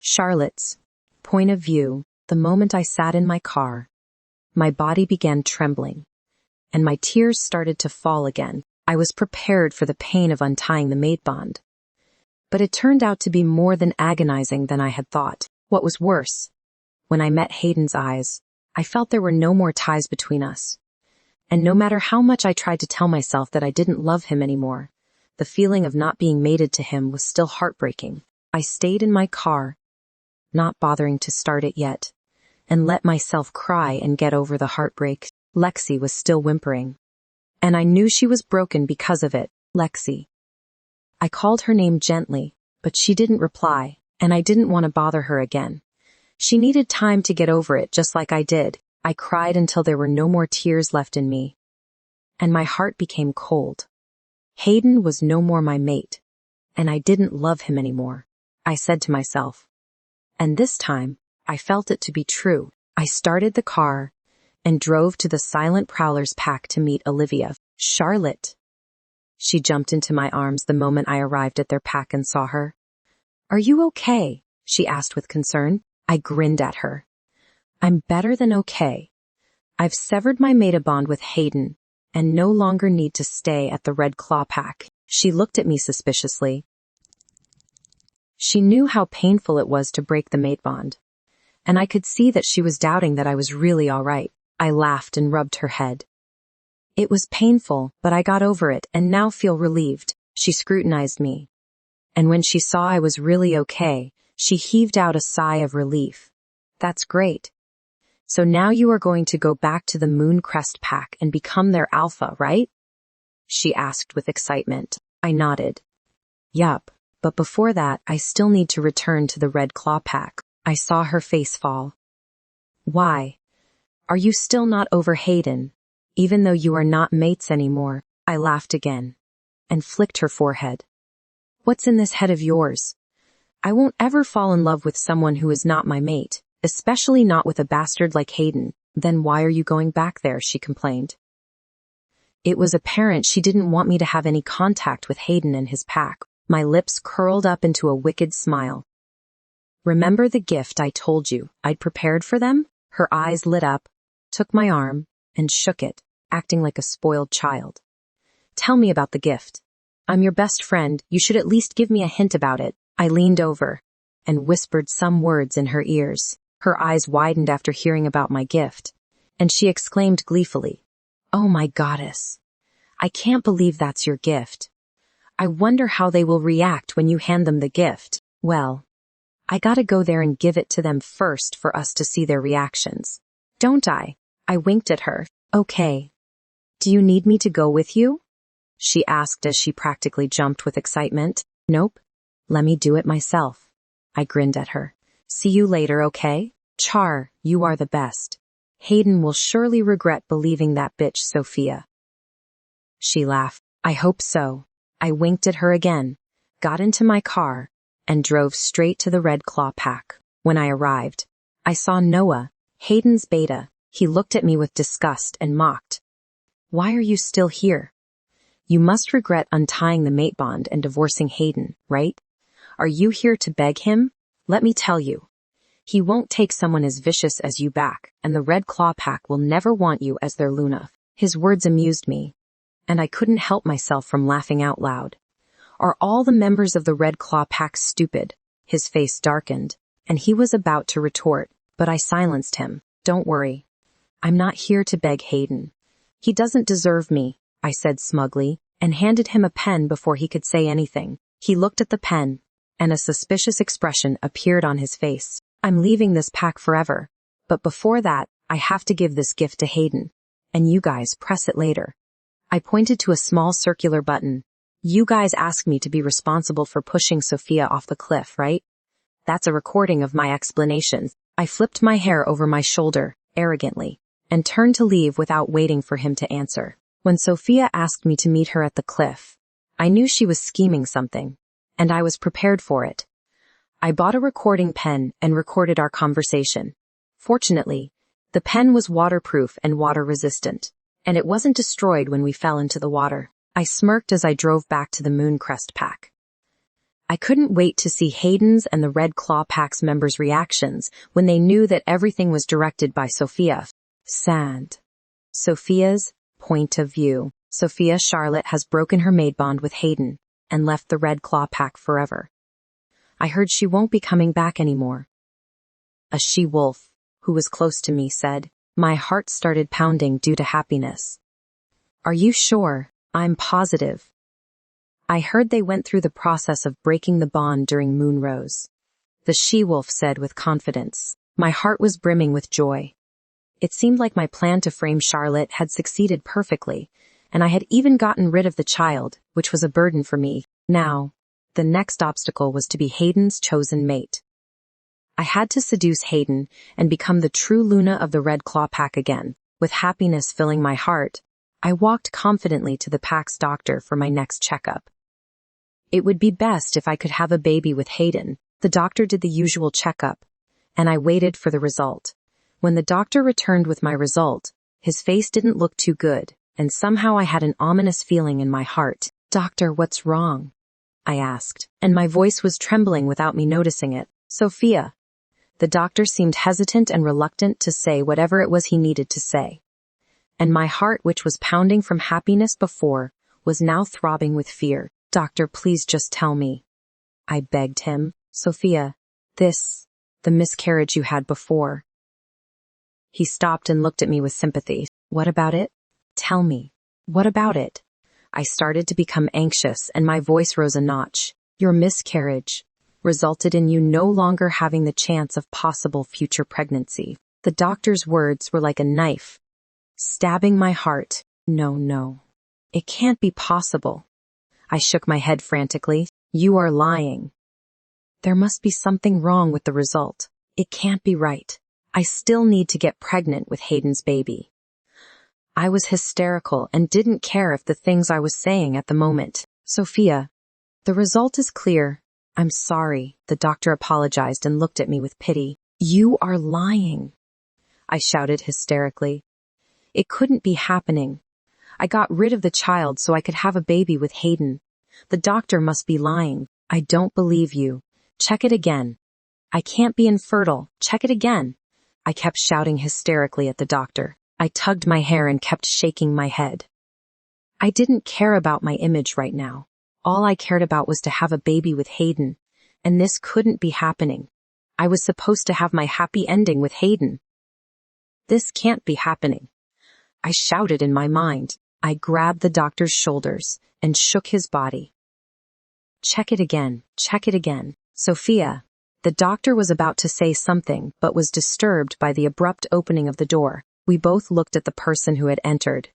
Charlotte's point of view, the moment I sat in my car, my body began trembling, and my tears started to fall again. I was prepared for the pain of untying the mate bond. But it turned out to be more than agonizing than I had thought. What was worse, when I met Hayden's eyes, I felt there were no more ties between us. And no matter how much I tried to tell myself that I didn't love him anymore, the feeling of not being mated to him was still heartbreaking. I stayed in my car, not bothering to start it yet, and let myself cry and get over the heartbreak. Lexi was still whimpering. And I knew she was broken because of it. Lexi. I called her name gently, but she didn't reply, and I didn't want to bother her again. She needed time to get over it just like I did. I cried until there were no more tears left in me. And my heart became cold. Hayden was no more my mate, and I didn't love him anymore, I said to myself. And this time, I felt it to be true. I started the car and drove to the Silent Prowlers pack to meet Olivia. Charlotte. She jumped into my arms the moment I arrived at their pack and saw her. Are you okay? She asked with concern. I grinned at her. I'm better than okay. I've severed my mate bond with Hayden and no longer need to stay at the Red Claw pack. She looked at me suspiciously. She knew how painful it was to break the mate bond, and I could see that she was doubting that I was really all right. I laughed and rubbed her head. It was painful, but I got over it and now feel relieved. She scrutinized me. And when she saw I was really okay, she heaved out a sigh of relief. That's great. So now you are going to go back to the Mooncrest pack and become their alpha, right? She asked with excitement. I nodded. Yup, but before that I still need to return to the Red Claw pack. I saw her face fall. Why? Are you still not over Hayden, even though you are not mates anymore? I laughed again, and flicked her forehead. What's in this head of yours? I won't ever fall in love with someone who is not my mate, especially not with a bastard like Hayden. Then why are you going back there? She complained. It was apparent she didn't want me to have any contact with Hayden and his pack. My lips curled up into a wicked smile. Remember the gift I told you I'd prepared for them? Her eyes lit up, took my arm, and shook it, acting like a spoiled child. Tell me about the gift. I'm your best friend, you should at least give me a hint about it. I leaned over and whispered some words in her ears. Her eyes widened after hearing about my gift, and she exclaimed gleefully, Oh my goddess. I can't believe that's your gift. I wonder how they will react when you hand them the gift. Well, I gotta go there and give it to them first for us to see their reactions. Don't I? I winked at her. Okay. Do you need me to go with you? She asked as she practically jumped with excitement. Nope. Let me do it myself. I grinned at her. See you later, okay? Char, you are the best. Hayden will surely regret believing that bitch Sophia. She laughed. I hope so. I winked at her again, got into my car, and drove straight to the Red Claw pack. When I arrived, I saw Noah, Hayden's beta. He looked at me with disgust and mocked. Why are you still here? You must regret untying the mate bond and divorcing Hayden, right? Are you here to beg him? Let me tell you. He won't take someone as vicious as you back, and the Red Claw pack will never want you as their Luna. His words amused me, and I couldn't help myself from laughing out loud. Are all the members of the Red Claw pack stupid? His face darkened, and he was about to retort, but I silenced him. Don't worry. I'm not here to beg Hayden. He doesn't deserve me, I said smugly, and handed him a pen before he could say anything. He looked at the pen, and a suspicious expression appeared on his face. I'm leaving this pack forever, but before that, I have to give this gift to Hayden, and you guys press it later. I pointed to a small circular button. You guys asked me to be responsible for pushing Sophia off the cliff, right? That's a recording of my explanations. I flipped my hair over my shoulder, arrogantly, and turned to leave without waiting for him to answer. When Sophia asked me to meet her at the cliff, I knew she was scheming something, and I was prepared for it. I bought a recording pen and recorded our conversation. Fortunately, the pen was waterproof and water-resistant, and it wasn't destroyed when we fell into the water. I smirked as I drove back to the Mooncrest pack. I couldn't wait to see Hayden's and the Red Claw Pack's members' reactions when they knew that everything was directed by Sophia. Sad. Sophia's point of view. Sophia Charlotte has broken her maid bond with Hayden and left the Red Claw Pack forever. I heard she won't be coming back anymore. A she-wolf, who was close to me, said. My heart started pounding due to happiness. Are you sure? I'm positive. I heard they went through the process of breaking the bond during Moonrose. The she-wolf said with confidence. My heart was brimming with joy. It seemed like my plan to frame Charlotte had succeeded perfectly, and I had even gotten rid of the child, which was a burden for me. Now, the next obstacle was to be Hayden's chosen mate. I had to seduce Hayden and become the true Luna of the Red Claw Pack again. With happiness filling my heart, I walked confidently to the pack's doctor for my next checkup. It would be best if I could have a baby with Hayden. The doctor did the usual checkup, and I waited for the result. When the doctor returned with my result, his face didn't look too good, and somehow I had an ominous feeling in my heart. Doctor, what's wrong? I asked, and my voice was trembling without me noticing it. Sophia. The doctor seemed hesitant and reluctant to say whatever it was he needed to say. And my heart, which was pounding from happiness before, was now throbbing with fear. Doctor, please just tell me. I begged him. Sophia, the miscarriage you had before. He stopped and looked at me with sympathy. What about it? Tell me. What about it? I started to become anxious and my voice rose a notch. Your miscarriage resulted in you no longer having the chance of possible future pregnancy. The doctor's words were like a knife, stabbing my heart. No. It can't be possible. I shook my head frantically. You are lying. There must be something wrong with the result. It can't be right. I still need to get pregnant with Hayden's baby. I was hysterical and didn't care if the things I was saying at the moment. Sophia, the result is clear. I'm sorry. The doctor apologized and looked at me with pity. You are lying, I shouted hysterically. It couldn't be happening. I got rid of the child so I could have a baby with Hayden. The doctor must be lying. I don't believe you. Check it again. I can't be infertile. Check it again. I kept shouting hysterically at the doctor. I tugged my hair and kept shaking my head. I didn't care about my image right now. All I cared about was to have a baby with Hayden, and this couldn't be happening. I was supposed to have my happy ending with Hayden. This can't be happening. I shouted in my mind. I grabbed the doctor's shoulders and shook his body. Check it again. Check it again. Sophia. The doctor was about to say something, but was disturbed by the abrupt opening of the door. We both looked at the person who had entered,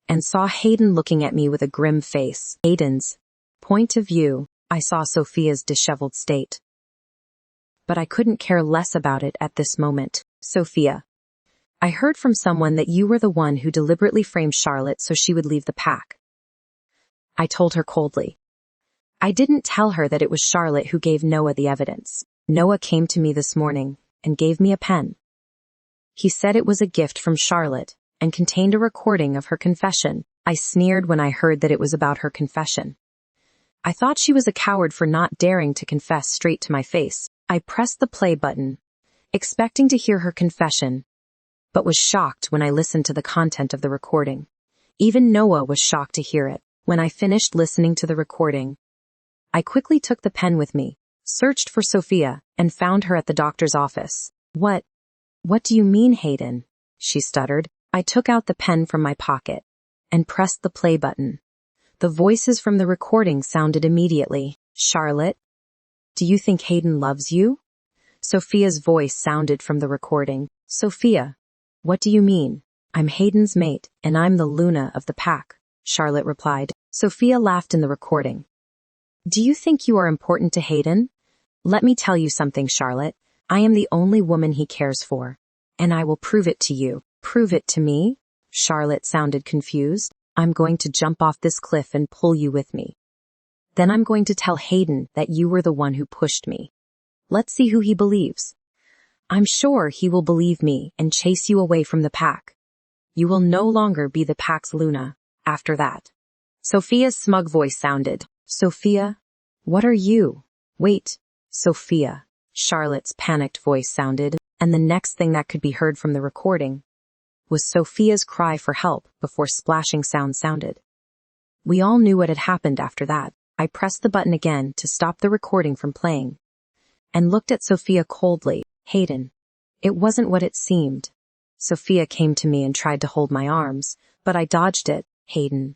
and saw Hayden looking at me with a grim face. Hayden's point of view, I saw Sophia's disheveled state. But I couldn't care less about it at this moment. Sophia. I heard from someone that you were the one who deliberately framed Charlotte so she would leave the pack. I told her coldly. I didn't tell her that it was Charlotte who gave Noah the evidence. Noah came to me this morning and gave me a pen. He said it was a gift from Charlotte and contained a recording of her confession. I sneered when I heard that it was about her confession. I thought she was a coward for not daring to confess straight to my face. I pressed the play button, expecting to hear her confession, but was shocked when I listened to the content of the recording. Even Noah was shocked to hear it. When I finished listening to the recording, I quickly took the pen with me, searched for Sophia, and found her at the doctor's office. What do you mean, Hayden? She stuttered. I took out the pen from my pocket and pressed the play button. The voices from the recording sounded immediately. Charlotte, do you think Hayden loves you? Sophia's voice sounded from the recording. Sophia, what do you mean? I'm Hayden's mate, and I'm the Luna of the pack, Charlotte replied. Sophia laughed in the recording. Do you think you are important to Hayden? Let me tell you something, Charlotte. I am the only woman he cares for, and I will prove it to you. Prove it to me? Charlotte sounded confused. I'm going to jump off this cliff and pull you with me. Then I'm going to tell Hayden that you were the one who pushed me. Let's see who he believes. I'm sure he will believe me and chase you away from the pack. You will no longer be the pack's Luna after that. Sophia's smug voice sounded. Sophia, what are you? Wait, Sophia, Charlotte's panicked voice sounded, and the next thing that could be heard from the recording was Sophia's cry for help before splashing sound sounded. We all knew what had happened after that. I pressed the button again to stop the recording from playing, and looked at Sophia coldly. Hayden. It wasn't what it seemed. Sophia came to me and tried to hold my arms, but I dodged it. Hayden.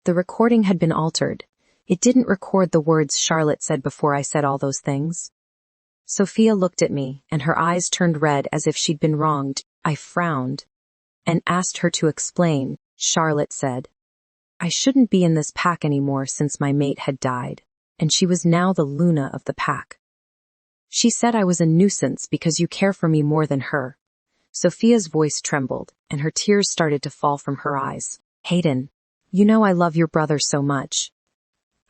The recording had been altered. It didn't record the words Charlotte said before I said all those things. Sophia looked at me, and her eyes turned red as if she'd been wronged. I frowned and asked her to explain. Charlotte said, I shouldn't be in this pack anymore since my mate had died, and she was now the Luna of the pack. She said I was a nuisance because you care for me more than her. Sophia's voice trembled, and her tears started to fall from her eyes. Hayden, you know I love your brother so much.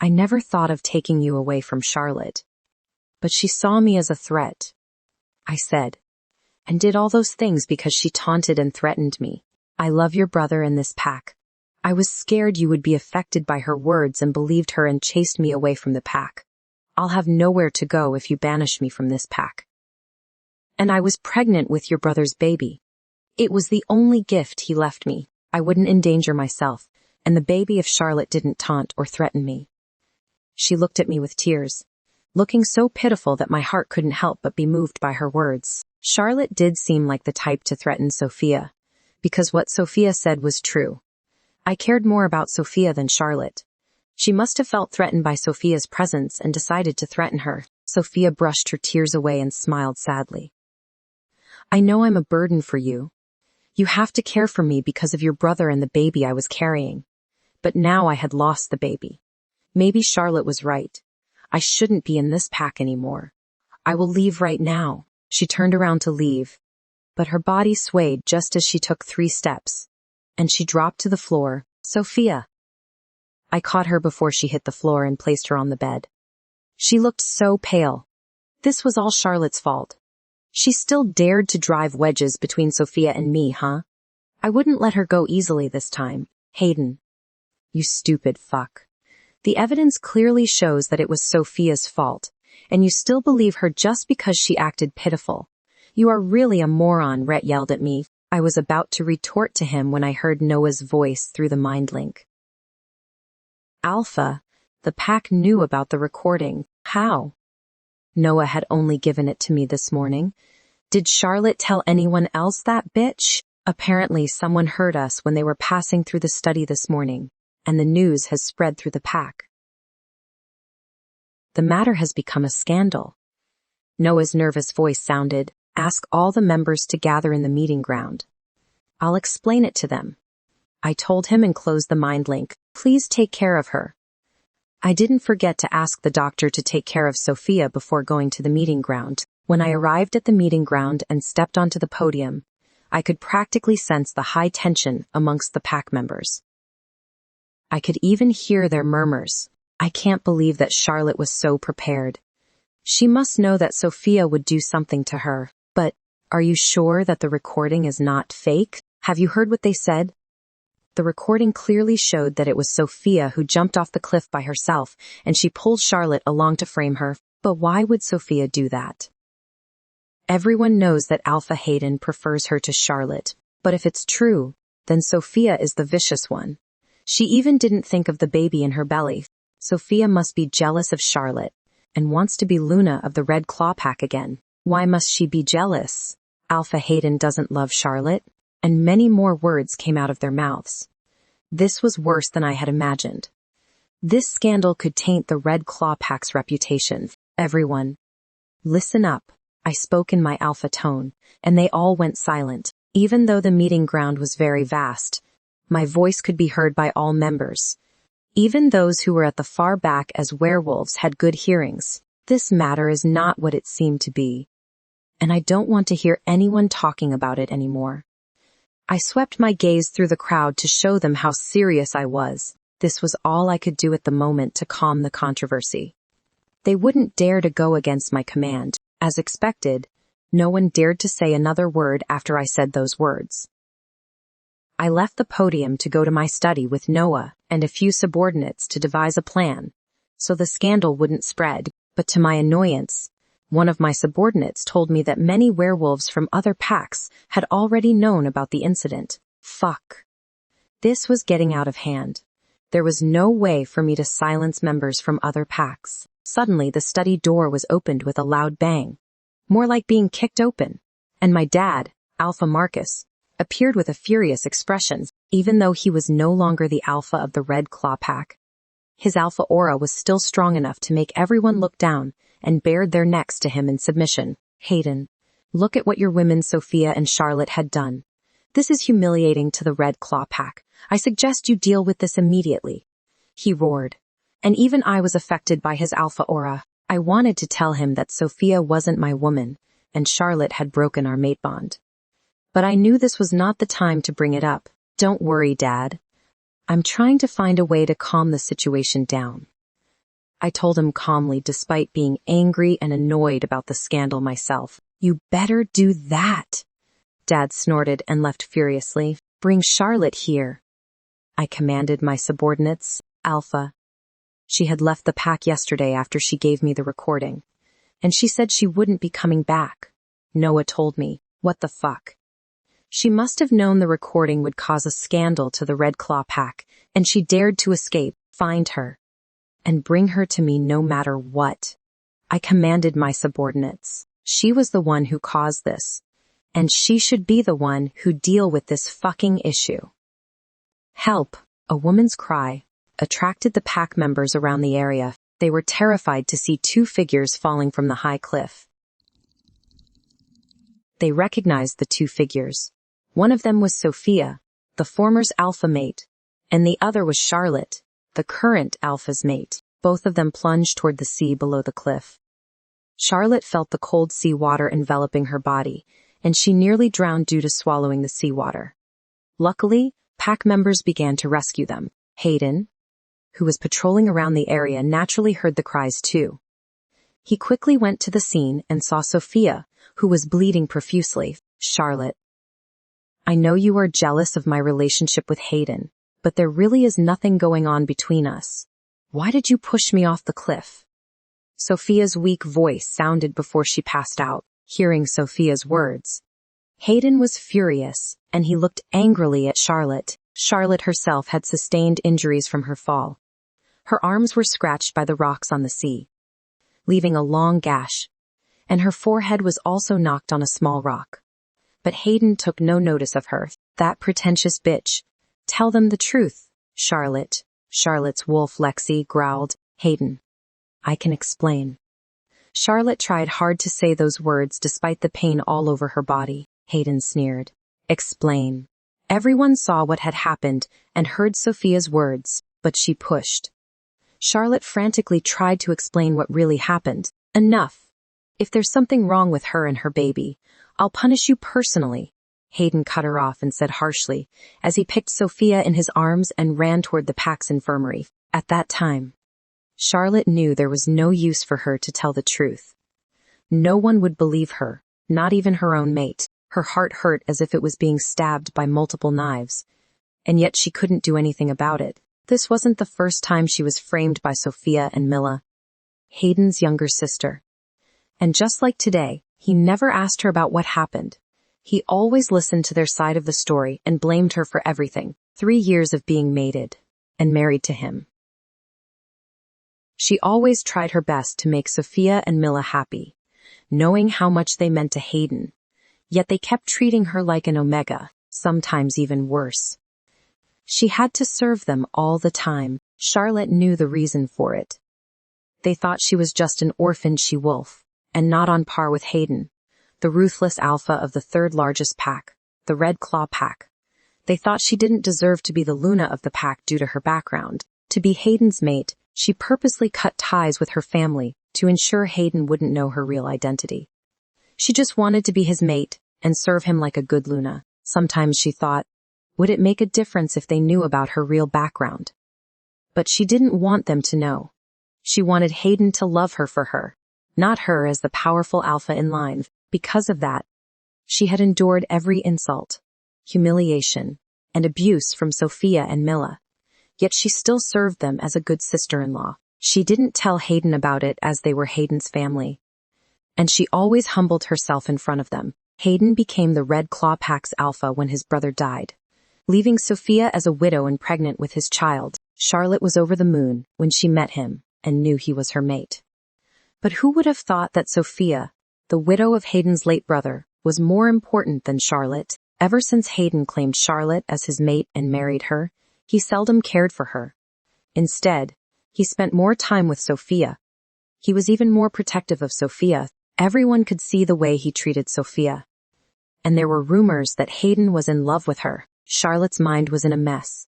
I never thought of taking you away from Charlotte. But she saw me as a threat, I said, and did all those things because she taunted and threatened me. I love your brother in this pack. I was scared you would be affected by her words and believed her and chased me away from the pack. I'll have nowhere to go if you banish me from this pack. And I was pregnant with your brother's baby. It was the only gift he left me. I wouldn't endanger myself, and the baby if Charlotte didn't taunt or threaten me. She looked at me with tears, looking so pitiful that my heart couldn't help but be moved by her words. Charlotte did seem like the type to threaten Sophia, because what Sophia said was true. I cared more about Sophia than Charlotte. She must have felt threatened by Sophia's presence and decided to threaten her. Sophia brushed her tears away and smiled sadly. I know I'm a burden for you. You have to care for me because of your brother and the baby I was carrying. But now I had lost the baby. Maybe Charlotte was right. I shouldn't be in this pack anymore. I will leave right now. She turned around to leave, but her body swayed just as she took 3 steps, and she dropped to the floor. Sophia. I caught her before she hit the floor and placed her on the bed. She looked so pale. This was all Charlotte's fault. She still dared to drive wedges between Sophia and me, huh? I wouldn't let her go easily this time. Hayden. You stupid fuck. The evidence clearly shows that it was Sophia's fault, and you still believe her just because she acted pitiful. You are really a moron, Rhett yelled at me. I was about to retort to him when I heard Noah's voice through the mind link. Alpha, the pack knew about the recording. How? Noah had only given it to me this morning. Did Charlotte tell anyone else that bitch? Apparently someone heard us when they were passing through the study this morning, and the news has spread through the pack. The matter has become a scandal. Noah's nervous voice sounded. Ask all the members to gather in the meeting ground. I'll explain it to them. I told him and closed the mind link. Please take care of her. I didn't forget to ask the doctor to take care of Sophia before going to the meeting ground. When I arrived at the meeting ground and stepped onto the podium, I could practically sense the high tension amongst the pack members. I could even hear their murmurs. I can't believe that Charlotte was so prepared. She must know that Sophia would do something to her. But, are you sure that the recording is not fake? Have you heard what they said? The recording clearly showed that it was Sophia who jumped off the cliff by herself, and she pulled Charlotte along to frame her. But why would Sophia do that? Everyone knows that Alpha Hayden prefers her to Charlotte, but if it's true, then Sophia is the vicious one. She even didn't think of the baby in her belly. Sophia must be jealous of Charlotte, and wants to be Luna of the Red Claw Pack again. Why must she be jealous? Alpha Hayden doesn't love Charlotte, and many more words came out of their mouths. This was worse than I had imagined. This scandal could taint the Red Claw Pack's reputation. Everyone, listen up. I spoke in my alpha tone, and they all went silent. Even though the meeting ground was very vast, my voice could be heard by all members. Even those who were at the far back as werewolves had good hearings. This matter is not what it seemed to be, and I don't want to hear anyone talking about it anymore. I swept my gaze through the crowd to show them how serious I was. This was all I could do at the moment to calm the controversy. They wouldn't dare to go against my command. As expected, no one dared to say another word after I said those words. I left the podium to go to my study with Noah and a few subordinates to devise a plan, so the scandal wouldn't spread. But to my annoyance, one of my subordinates told me that many werewolves from other packs had already known about the incident. Fuck. This was getting out of hand. There was no way for me to silence members from other packs. Suddenly, the study door was opened with a loud bang. More like being kicked open. And my dad, Alpha Marcus, appeared with a furious expression, even though he was no longer the alpha of the Red Claw pack. His alpha aura was still strong enough to make everyone look down and bared their necks to him in submission. Hayden, look at what your women Sophia and Charlotte had done. This is humiliating to the Red Claw pack. I suggest you deal with this immediately. He roared. And even I was affected by his alpha aura. I wanted to tell him that Sophia wasn't my woman, and Charlotte had broken our mate bond. But I knew this was not the time to bring it up. Don't worry, Dad. I'm trying to find a way to calm the situation down. I told him calmly, despite being angry and annoyed about the scandal myself. You better do that. Dad snorted and left furiously. Bring Charlotte here. I commanded my subordinates. Alpha. She had left the pack yesterday after she gave me the recording. And she said she wouldn't be coming back. Noah told me. What the fuck? She must have known the recording would cause a scandal to the Red Claw pack, and she dared to escape. Find her. And bring her to me no matter what. I commanded my subordinates. She was the one who caused this. And she should be the one who deal with this fucking issue. Help, a woman's cry, attracted the pack members around the area. They were terrified to see two figures falling from the high cliff. They recognized the two figures. One of them was Sophia, the former's alpha mate, and the other was Charlotte, the current alpha's mate. Both of them plunged toward the sea below the cliff. Charlotte felt the cold sea water enveloping her body, and she nearly drowned due to swallowing the seawater. Luckily, pack members began to rescue them. Hayden, who was patrolling around the area, naturally heard the cries too. He quickly went to the scene and saw Sophia, who was bleeding profusely. Charlotte, I know you are jealous of my relationship with Hayden, but there really is nothing going on between us. Why did you push me off the cliff? Sophia's weak voice sounded before she passed out. Hearing Sophia's words, Hayden was furious, and he looked angrily at Charlotte. Charlotte herself had sustained injuries from her fall. Her arms were scratched by the rocks on the sea, leaving a long gash, and her forehead was also knocked on a small rock. But Hayden took no notice of her. That pretentious bitch. Tell them the truth, Charlotte. Charlotte's wolf Lexi growled. Hayden, I can explain. Charlotte tried hard to say those words despite the pain all over her body. Hayden sneered. Explain. Everyone saw what had happened and heard Sophia's words, but she pushed. Charlotte frantically tried to explain what really happened. Enough. If there's something wrong with her and her baby, I'll punish you personally. Hayden cut her off and said harshly, as he picked Sophia in his arms and ran toward the pack's infirmary. At that time, Charlotte knew there was no use for her to tell the truth. No one would believe her, not even her own mate. Her heart hurt as if it was being stabbed by multiple knives, and yet she couldn't do anything about it. This wasn't the first time she was framed by Sophia and Milla, Hayden's younger sister. And just like today, he never asked her about what happened. He always listened to their side of the story and blamed her for everything. 3 years of being mated and married to him. She always tried her best to make Sophia and Milla happy, knowing how much they meant to Hayden. Yet they kept treating her like an omega, sometimes even worse. She had to serve them all the time. Charlotte knew the reason for it. They thought she was just an orphan she-wolf, and not on par with Hayden, the ruthless alpha of the third largest pack, the Red Claw pack. They thought she didn't deserve to be the Luna of the pack due to her background. To be Hayden's mate, she purposely cut ties with her family to ensure Hayden wouldn't know her real identity. She just wanted to be his mate and serve him like a good Luna. Sometimes she thought, would it make a difference if they knew about her real background? But she didn't want them to know. She wanted Hayden to love her for her, not her as the powerful alpha in line. Because of that, she had endured every insult, humiliation, and abuse from Sophia and Milla. Yet she still served them as a good sister-in-law. She didn't tell Hayden about it as they were Hayden's family. And she always humbled herself in front of them. Hayden became the Red Claw Pack's alpha when his brother died, leaving Sophia as a widow and pregnant with his child. Charlotte was over the moon when she met him and knew he was her mate. But who would have thought that Sophia, the widow of Hayden's late brother, was more important than Charlotte? Ever since Hayden claimed Charlotte as his mate and married her, he seldom cared for her. Instead, he spent more time with Sophia. He was even more protective of Sophia. Everyone could see the way he treated Sophia. And there were rumors that Hayden was in love with her. Charlotte's mind was in a mess.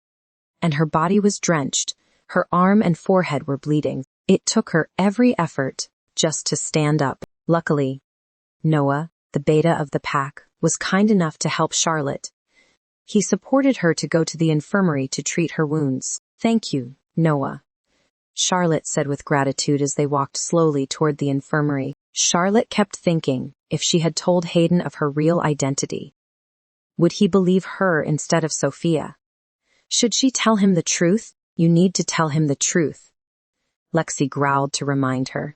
And her body was drenched. Her arm and forehead were bleeding. It took her every effort just to stand up. Luckily, Noah, the beta of the pack, was kind enough to help Charlotte. He supported her to go to the infirmary to treat her wounds. "Thank you, Noah," Charlotte said with gratitude as they walked slowly toward the infirmary. Charlotte kept thinking, if she had told Hayden of her real identity, would he believe her instead of Sophia? Should she tell him the truth? "You need to tell him the truth," Lexi growled to remind her.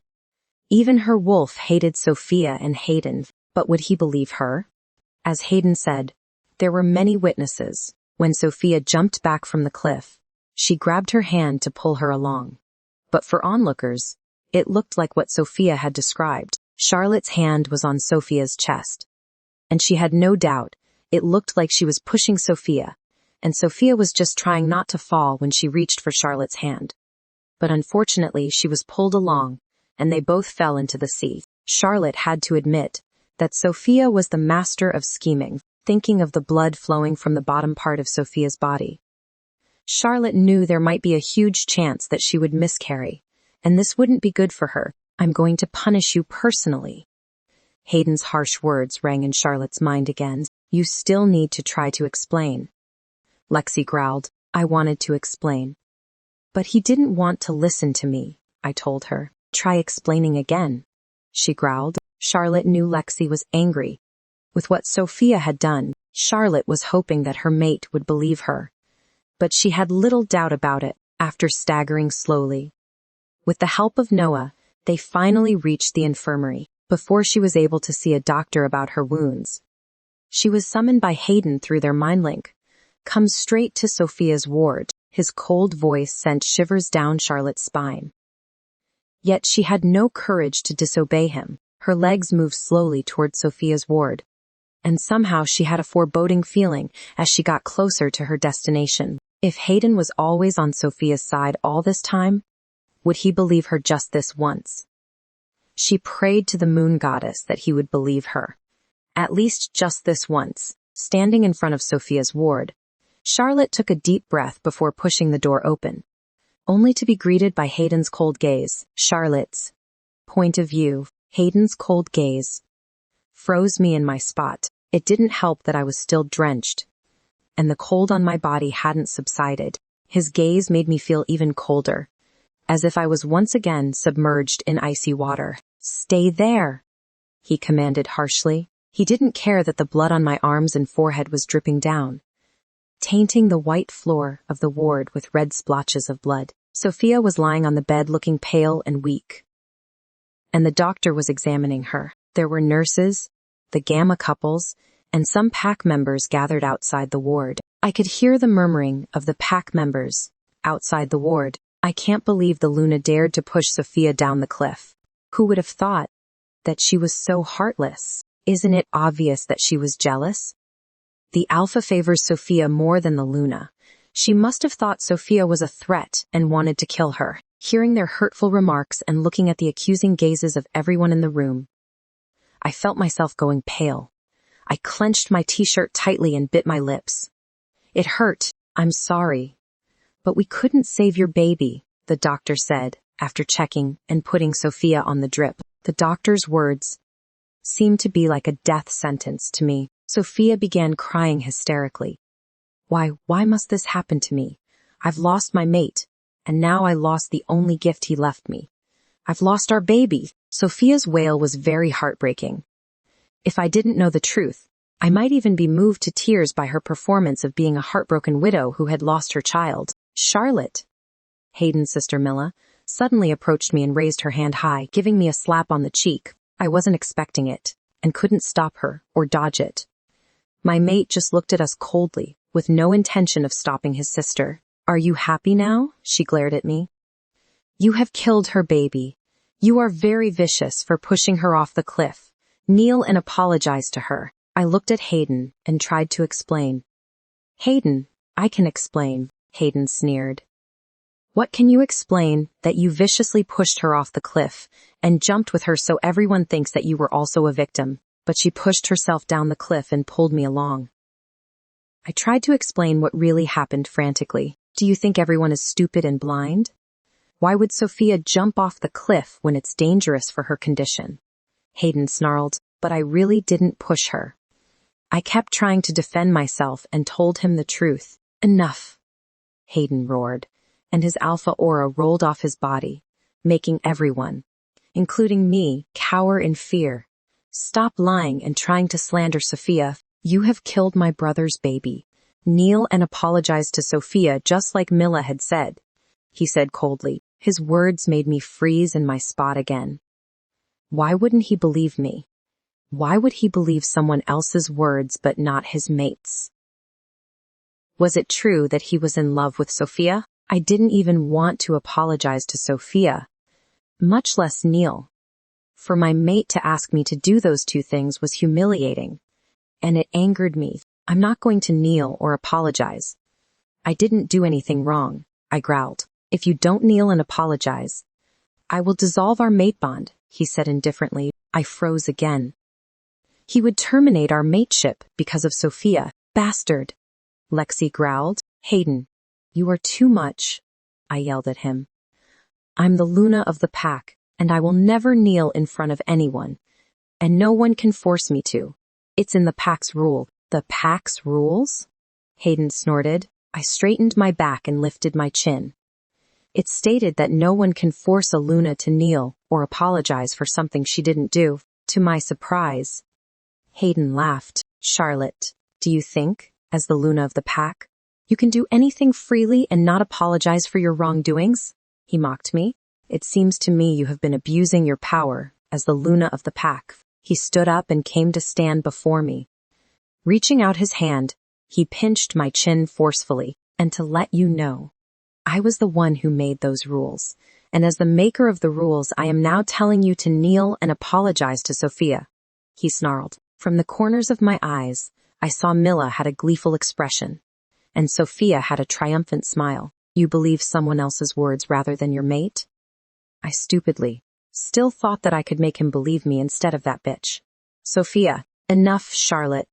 Even her wolf hated Sophia and Hayden, but would he believe her? As Hayden said, there were many witnesses. When Sophia jumped back from the cliff, she grabbed her hand to pull her along. But for onlookers, it looked like what Sophia had described. Charlotte's hand was on Sophia's chest. And she had no doubt, it looked like she was pushing Sophia, and Sophia was just trying not to fall when she reached for Charlotte's hand. But unfortunately, she was pulled along, and they both fell into the sea. Charlotte had to admit that Sophia was the master of scheming, thinking of the blood flowing from the bottom part of Sophia's body. Charlotte knew there might be a huge chance that she would miscarry, and this wouldn't be good for her. "I'm going to punish you personally." Hayden's harsh words rang in Charlotte's mind again. "You still need to try to explain." Lexi growled. "I wanted to explain. But he didn't want to listen to me," I told her. "Try explaining again," she growled. Charlotte knew Lexi was angry. With what Sophia had done, Charlotte was hoping that her mate would believe her. But she had little doubt about it. After staggering slowly, with the help of Noah, they finally reached the infirmary. Before she was able to see a doctor about her wounds, she was summoned by Hayden through their mind link. "Come straight to Sophia's ward." His cold voice sent shivers down Charlotte's spine. Yet she had no courage to disobey him. Her legs moved slowly toward Sophia's ward. And somehow she had a foreboding feeling as she got closer to her destination. If Hayden was always on Sophia's side all this time, would he believe her just this once? She prayed to the moon goddess that he would believe her. At least just this once. Standing in front of Sophia's ward, Charlotte took a deep breath before pushing the door open, only to be greeted by Hayden's cold gaze. Charlotte's point of view, Hayden's cold gaze, froze me in my spot. It didn't help that I was still drenched, and the cold on my body hadn't subsided. His gaze made me feel even colder, as if I was once again submerged in icy water. "Stay there," he commanded harshly. He didn't care that the blood on my arms and forehead was dripping down, tainting the white floor of the ward with red splotches of blood. Sophia was lying on the bed looking pale and weak, and the doctor was examining her. There were nurses, the Gamma couples, and some pack members gathered outside the ward. I could hear the murmuring of the pack members outside the ward. "I can't believe the Luna dared to push Sophia down the cliff. Who would have thought that she was so heartless? Isn't it obvious that she was jealous? The Alpha favors Sophia more than the Luna. She must have thought Sophia was a threat and wanted to kill her." Hearing their hurtful remarks and looking at the accusing gazes of everyone in the room, I felt myself going pale. I clenched my t-shirt tightly and bit my lips. "It hurt. I'm sorry. But we couldn't save your baby," the doctor said, after checking and putting Sophia on the drip. The doctor's words seemed to be like a death sentence to me. Sophia began crying hysterically. Why must this happen to me? I've lost my mate, and now I lost the only gift he left me. I've lost our baby." Sophia's wail was very heartbreaking. If I didn't know the truth, I might even be moved to tears by her performance of being a heartbroken widow who had lost her child. "Charlotte," Hayden's sister Milla, suddenly approached me and raised her hand high, giving me a slap on the cheek. I wasn't expecting it, and couldn't stop her or dodge it. My mate just looked at us coldly, with no intention of stopping his sister. "Are you happy now?" she glared at me. "You have killed her baby. You are very vicious for pushing her off the cliff. Kneel and apologize to her." I looked at Hayden and tried to explain. "Hayden, I can explain," Hayden sneered. "What can you explain? That you viciously pushed her off the cliff and jumped with her so everyone thinks that you were also a victim, but she pushed herself down the cliff and pulled me along." I tried to explain what really happened frantically. "Do you think everyone is stupid and blind? Why would Sophia jump off the cliff when it's dangerous for her condition?" Hayden snarled, "But I really didn't push her." I kept trying to defend myself and told him the truth. "Enough," Hayden roared, and his alpha aura rolled off his body, making everyone, including me, cower in fear. "Stop lying and trying to slander Sophia. You have killed my brother's baby. Kneel and apologize to Sophia just like Mila had said," he said coldly. His words made me freeze in my spot again. Why wouldn't he believe me? Why would he believe someone else's words but not his mate's? Was it true that he was in love with Sophia? I didn't even want to apologize to Sophia, much less kneel. For my mate to ask me to do those two things was humiliating, and it angered me. "I'm not going to kneel or apologize. I didn't do anything wrong," I growled. "If you don't kneel and apologize, I will dissolve our mate bond," he said indifferently. I froze again. He would terminate our mateship because of Sophia. "Bastard," Lexi growled. "Hayden, you are too much," I yelled at him. "I'm the Luna of the pack, and I will never kneel in front of anyone, and no one can force me to. It's in the pack's rule." "The pack's rules?" Hayden snorted. I straightened my back and lifted my chin. "It stated that no one can force a Luna to kneel or apologize for something she didn't do." To my surprise, Hayden laughed. "Charlotte, do you think, as the Luna of the pack, you can do anything freely and not apologize for your wrongdoings?" He mocked me. "It seems to me you have been abusing your power as the Luna of the pack." He stood up and came to stand before me. Reaching out his hand, he pinched my chin forcefully. "And to let you know, I was the one who made those rules, and as the maker of the rules, I am now telling you to kneel and apologize to Sophia," he snarled. From the corners of my eyes, I saw Mila had a gleeful expression, and Sophia had a triumphant smile. "You believe someone else's words rather than your mate?" I stupidly still thought that I could make him believe me instead of that bitch. "Sophia, enough, Charlotte.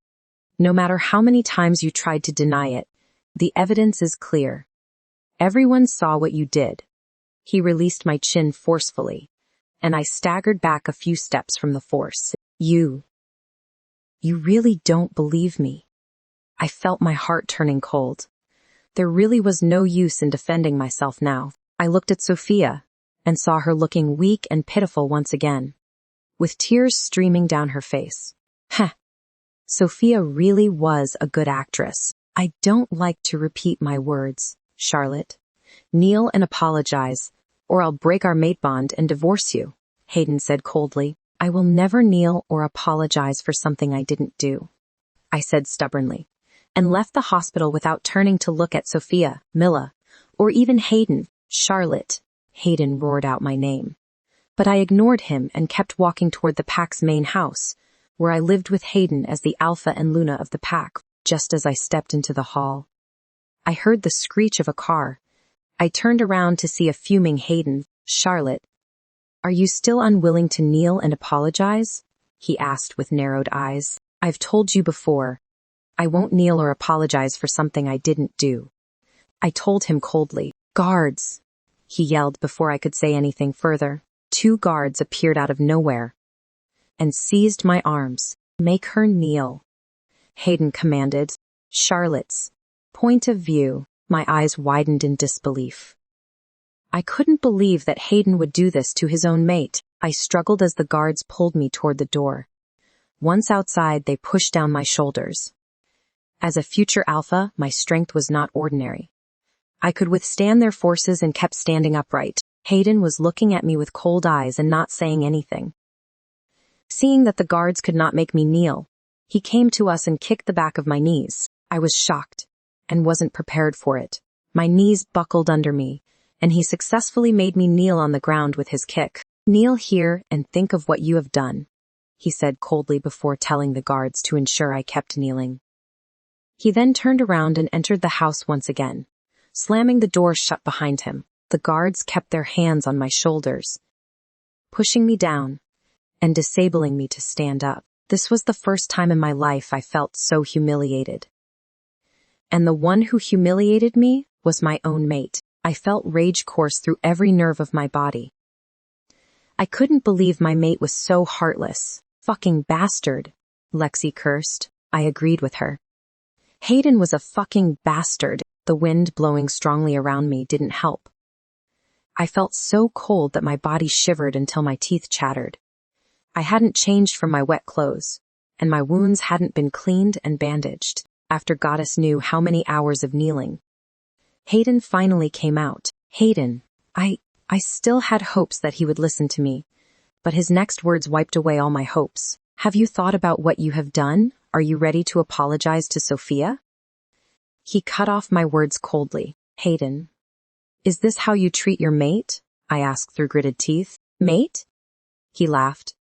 No matter how many times you tried to deny it, the evidence is clear. Everyone saw what you did." He released my chin forcefully, and I staggered back a few steps from the force. You really don't believe me." I felt my heart turning cold. There really was no use in defending myself now. I looked at Sophia and saw her looking weak and pitiful once again, with tears streaming down her face. Heh. Sophia really was a good actress. "I don't like to repeat my words, Charlotte. Kneel and apologize, or I'll break our mate bond and divorce you," Hayden said coldly. "I will never kneel or apologize for something I didn't do," I said stubbornly, and left the hospital without turning to look at Sophia, Mila, or even Hayden. "Charlotte," Hayden roared out my name. But I ignored him and kept walking toward the pack's main house, where I lived with Hayden as the alpha and Luna of the pack. Just as I stepped into the hall, I heard the screech of a car. I turned around to see a fuming Hayden. "Charlotte, are you still unwilling to kneel and apologize?" he asked with narrowed eyes. "I've told you before, I won't kneel or apologize for something I didn't do," I told him coldly. "Guards," he yelled before I could say anything further. 2 guards appeared out of nowhere and seized my arms. "Make her kneel," Hayden commanded. Charlotte's point of view, my eyes widened in disbelief. I couldn't believe that Hayden would do this to his own mate. I struggled as the guards pulled me toward the door. Once outside, they pushed down my shoulders. As a future alpha, my strength was not ordinary. I could withstand their forces and kept standing upright. Hayden was looking at me with cold eyes and not saying anything. Seeing that the guards could not make me kneel, he came to us and kicked the back of my knees. I was shocked and wasn't prepared for it. My knees buckled under me, and he successfully made me kneel on the ground with his kick. "Kneel here and think of what you have done," he said coldly before telling the guards to ensure I kept kneeling. He then turned around and entered the house once again, slamming the door shut behind him. The guards kept their hands on my shoulders, pushing me down and disabling me to stand up. This was the first time in my life I felt so humiliated. And the one who humiliated me was my own mate. I felt rage course through every nerve of my body. I couldn't believe my mate was so heartless. "Fucking bastard," Lexi cursed. I agreed with her. Hayden was a fucking bastard. The wind blowing strongly around me didn't help. I felt so cold that my body shivered until my teeth chattered. I hadn't changed from my wet clothes, and my wounds hadn't been cleaned and bandaged, after Goddess knew how many hours of kneeling. Hayden finally came out. Hayden. I still had hopes that he would listen to me, but his next words wiped away all my hopes. "Have you thought about what you have done? Are you ready to apologize to Sophia?" He cut off my words coldly. "Hayden, is this how you treat your mate?" I asked through gritted teeth. "Mate?" He laughed.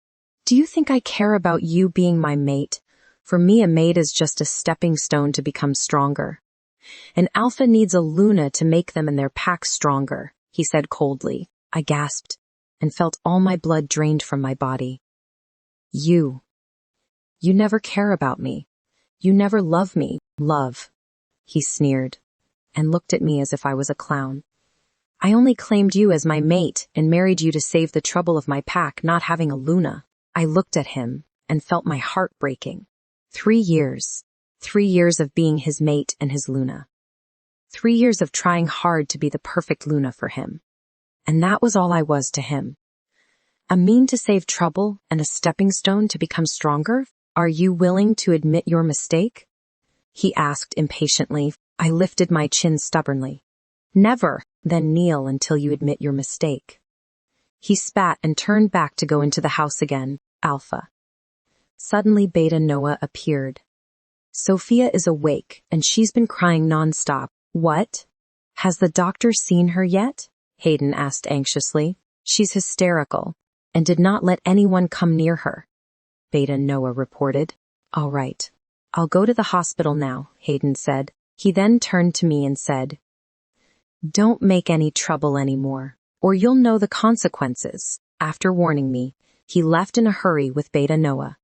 "Do you think I care about you being my mate? For me, a mate is just a stepping stone to become stronger. An alpha needs a Luna to make them and their pack stronger," he said coldly. I gasped and felt all my blood drained from my body. You never care about me. You never love me." "Love," he sneered, and looked at me as if I was a clown. "I only claimed you as my mate and married you to save the trouble of my pack not having a Luna." I looked at him and felt my heart breaking. 3 years. 3 years of being his mate and his Luna. 3 years of trying hard to be the perfect Luna for him. And that was all I was to him. A mean to save trouble and a stepping stone to become stronger? "Are you willing to admit your mistake?" he asked impatiently. I lifted my chin stubbornly. "Never." "Then kneel until you admit your mistake." He spat and turned back to go into the house again. Alpha. Suddenly Beta Noah appeared. "Sophia is awake, and she's been crying nonstop." "What? Has the doctor seen her yet?" Hayden asked anxiously. "She's hysterical, and did not let anyone come near her," Beta Noah reported. "All right. I'll go to the hospital now," Hayden said. He then turned to me and said, "Don't make any trouble anymore, or you'll know the consequences." After warning me, he left in a hurry with Beta Noah.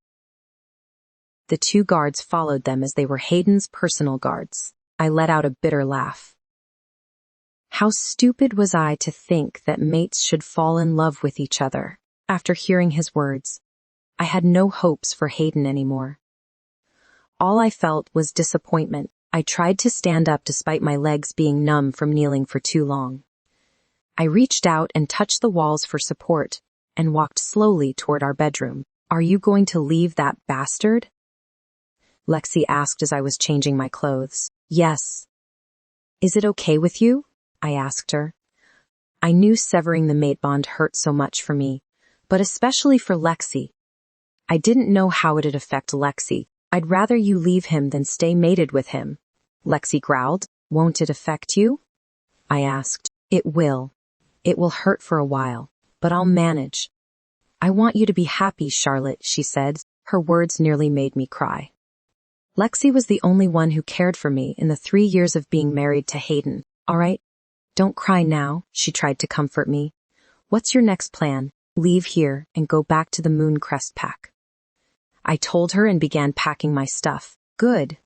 The 2 guards followed them as they were Hayden's personal guards. I let out a bitter laugh. How stupid was I to think that mates should fall in love with each other. After hearing his words, I had no hopes for Hayden anymore. All I felt was disappointment. I tried to stand up despite my legs being numb from kneeling for too long. I reached out and touched the walls for support and walked slowly toward our bedroom. "Are you going to leave that bastard?" Lexi asked as I was changing my clothes. "Yes." "Is it okay with you?" I asked her. I knew severing the mate bond hurt so much for me, but especially for Lexi. I didn't know how it'd affect Lexi. "I'd rather you leave him than stay mated with him," Lexi growled. "Won't it affect you?" I asked. "It will. It will hurt for a while, but I'll manage." "I want you to be happy, Charlotte," she said. Her words nearly made me cry. Lexi was the only one who cared for me in the 3 years of being married to Hayden. "All right, don't cry now," she tried to comfort me. "What's your next plan?" "Leave here and go back to the Mooncrest pack." I told her and began packing my stuff. "Good,"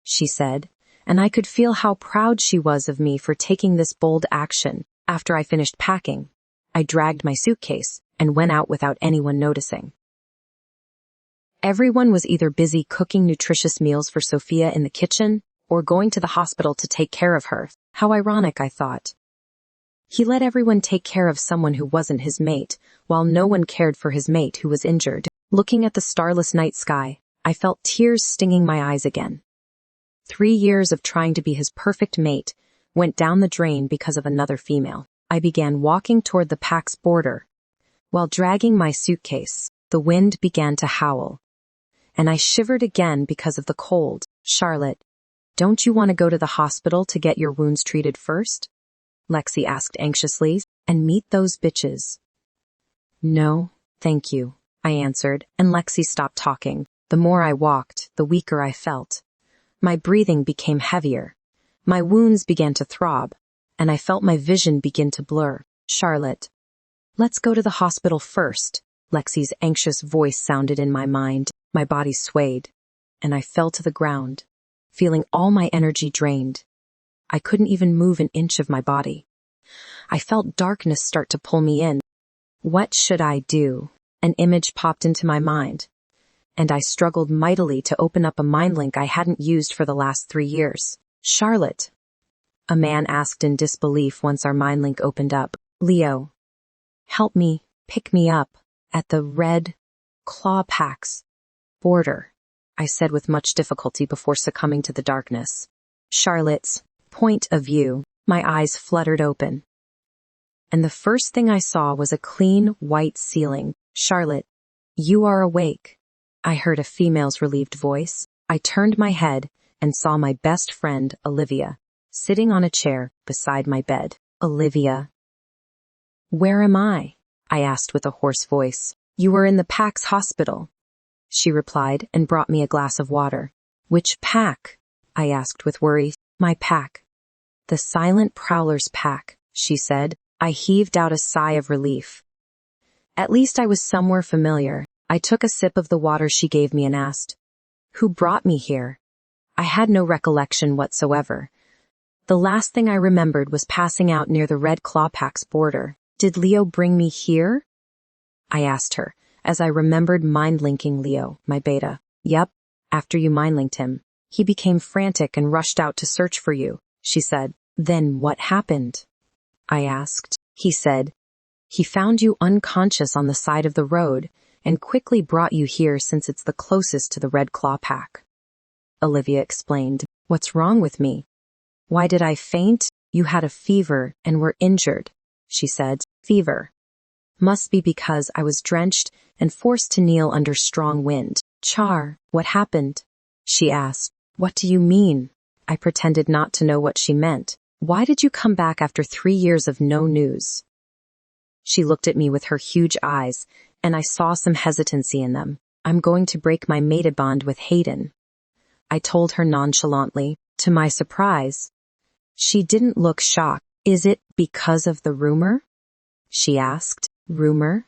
she said, and I could feel how proud she was of me for taking this bold action. After I finished packing, I dragged my suitcase and went out without anyone noticing. Everyone was either busy cooking nutritious meals for Sophia in the kitchen or going to the hospital to take care of her. How ironic, I thought. He let everyone take care of someone who wasn't his mate, while no one cared for his mate who was injured. Looking at the starless night sky, I felt tears stinging my eyes again. 3 years of trying to be his perfect mate went down the drain because of another female. I began walking toward the pack's border. While dragging my suitcase, the wind began to howl. And I shivered again because of the cold. Charlotte, don't you want to go to the hospital to get your wounds treated first? Lexi asked anxiously. And meet those bitches. No, thank you, I answered, and Lexi stopped talking. The more I walked, the weaker I felt. My breathing became heavier. My wounds began to throb, and I felt my vision begin to blur. Charlotte, let's go to the hospital first. Lexi's anxious voice sounded in my mind. My body swayed, and I fell to the ground, feeling all my energy drained. I couldn't even move an inch of my body. I felt darkness start to pull me in. What should I do? An image popped into my mind, and I struggled mightily to open up a mind link I hadn't used for the last 3 years. Charlotte, a man asked in disbelief once our mind link opened up. Leo, help me, pick me up, at the red claw pack's border, I said with much difficulty before succumbing to the darkness. Charlotte's point of view, my eyes fluttered open. And the first thing I saw was a clean, white ceiling. Charlotte, you are awake. I heard a female's relieved voice. I turned my head and saw my best friend, Olivia, sitting on a chair beside my bed. Olivia. Where am I? I asked with a hoarse voice. You were in the pack's hospital, she replied and brought me a glass of water. Which pack? I asked with worry. My pack. The Silent Prowler's pack, she said. I heaved out a sigh of relief. At least I was somewhere familiar. I took a sip of the water she gave me and asked, who brought me here? I had no recollection whatsoever. The last thing I remembered was passing out near the Red Claw Pack's border. Did Leo bring me here? I asked her, as I remembered mind-linking Leo, my beta. Yep, after you mind-linked him. He became frantic and rushed out to search for you, she said. Then what happened? I asked. He said, he found you unconscious on the side of the road and quickly brought you here since it's the closest to the Red Claw Pack. Olivia explained. What's wrong with me? Why did I faint? You had a fever and were injured, she said. Fever. Must be because I was drenched and forced to kneel under strong wind. Char, what happened? She asked. What do you mean? I pretended not to know what she meant. Why did you come back after 3 years of no news? She looked at me with her huge eyes, and I saw some hesitancy in them. I'm going to break my mated bond with Hayden, I told her nonchalantly. To my surprise, she didn't look shocked. Is it because of the rumor? She asked. Rumor?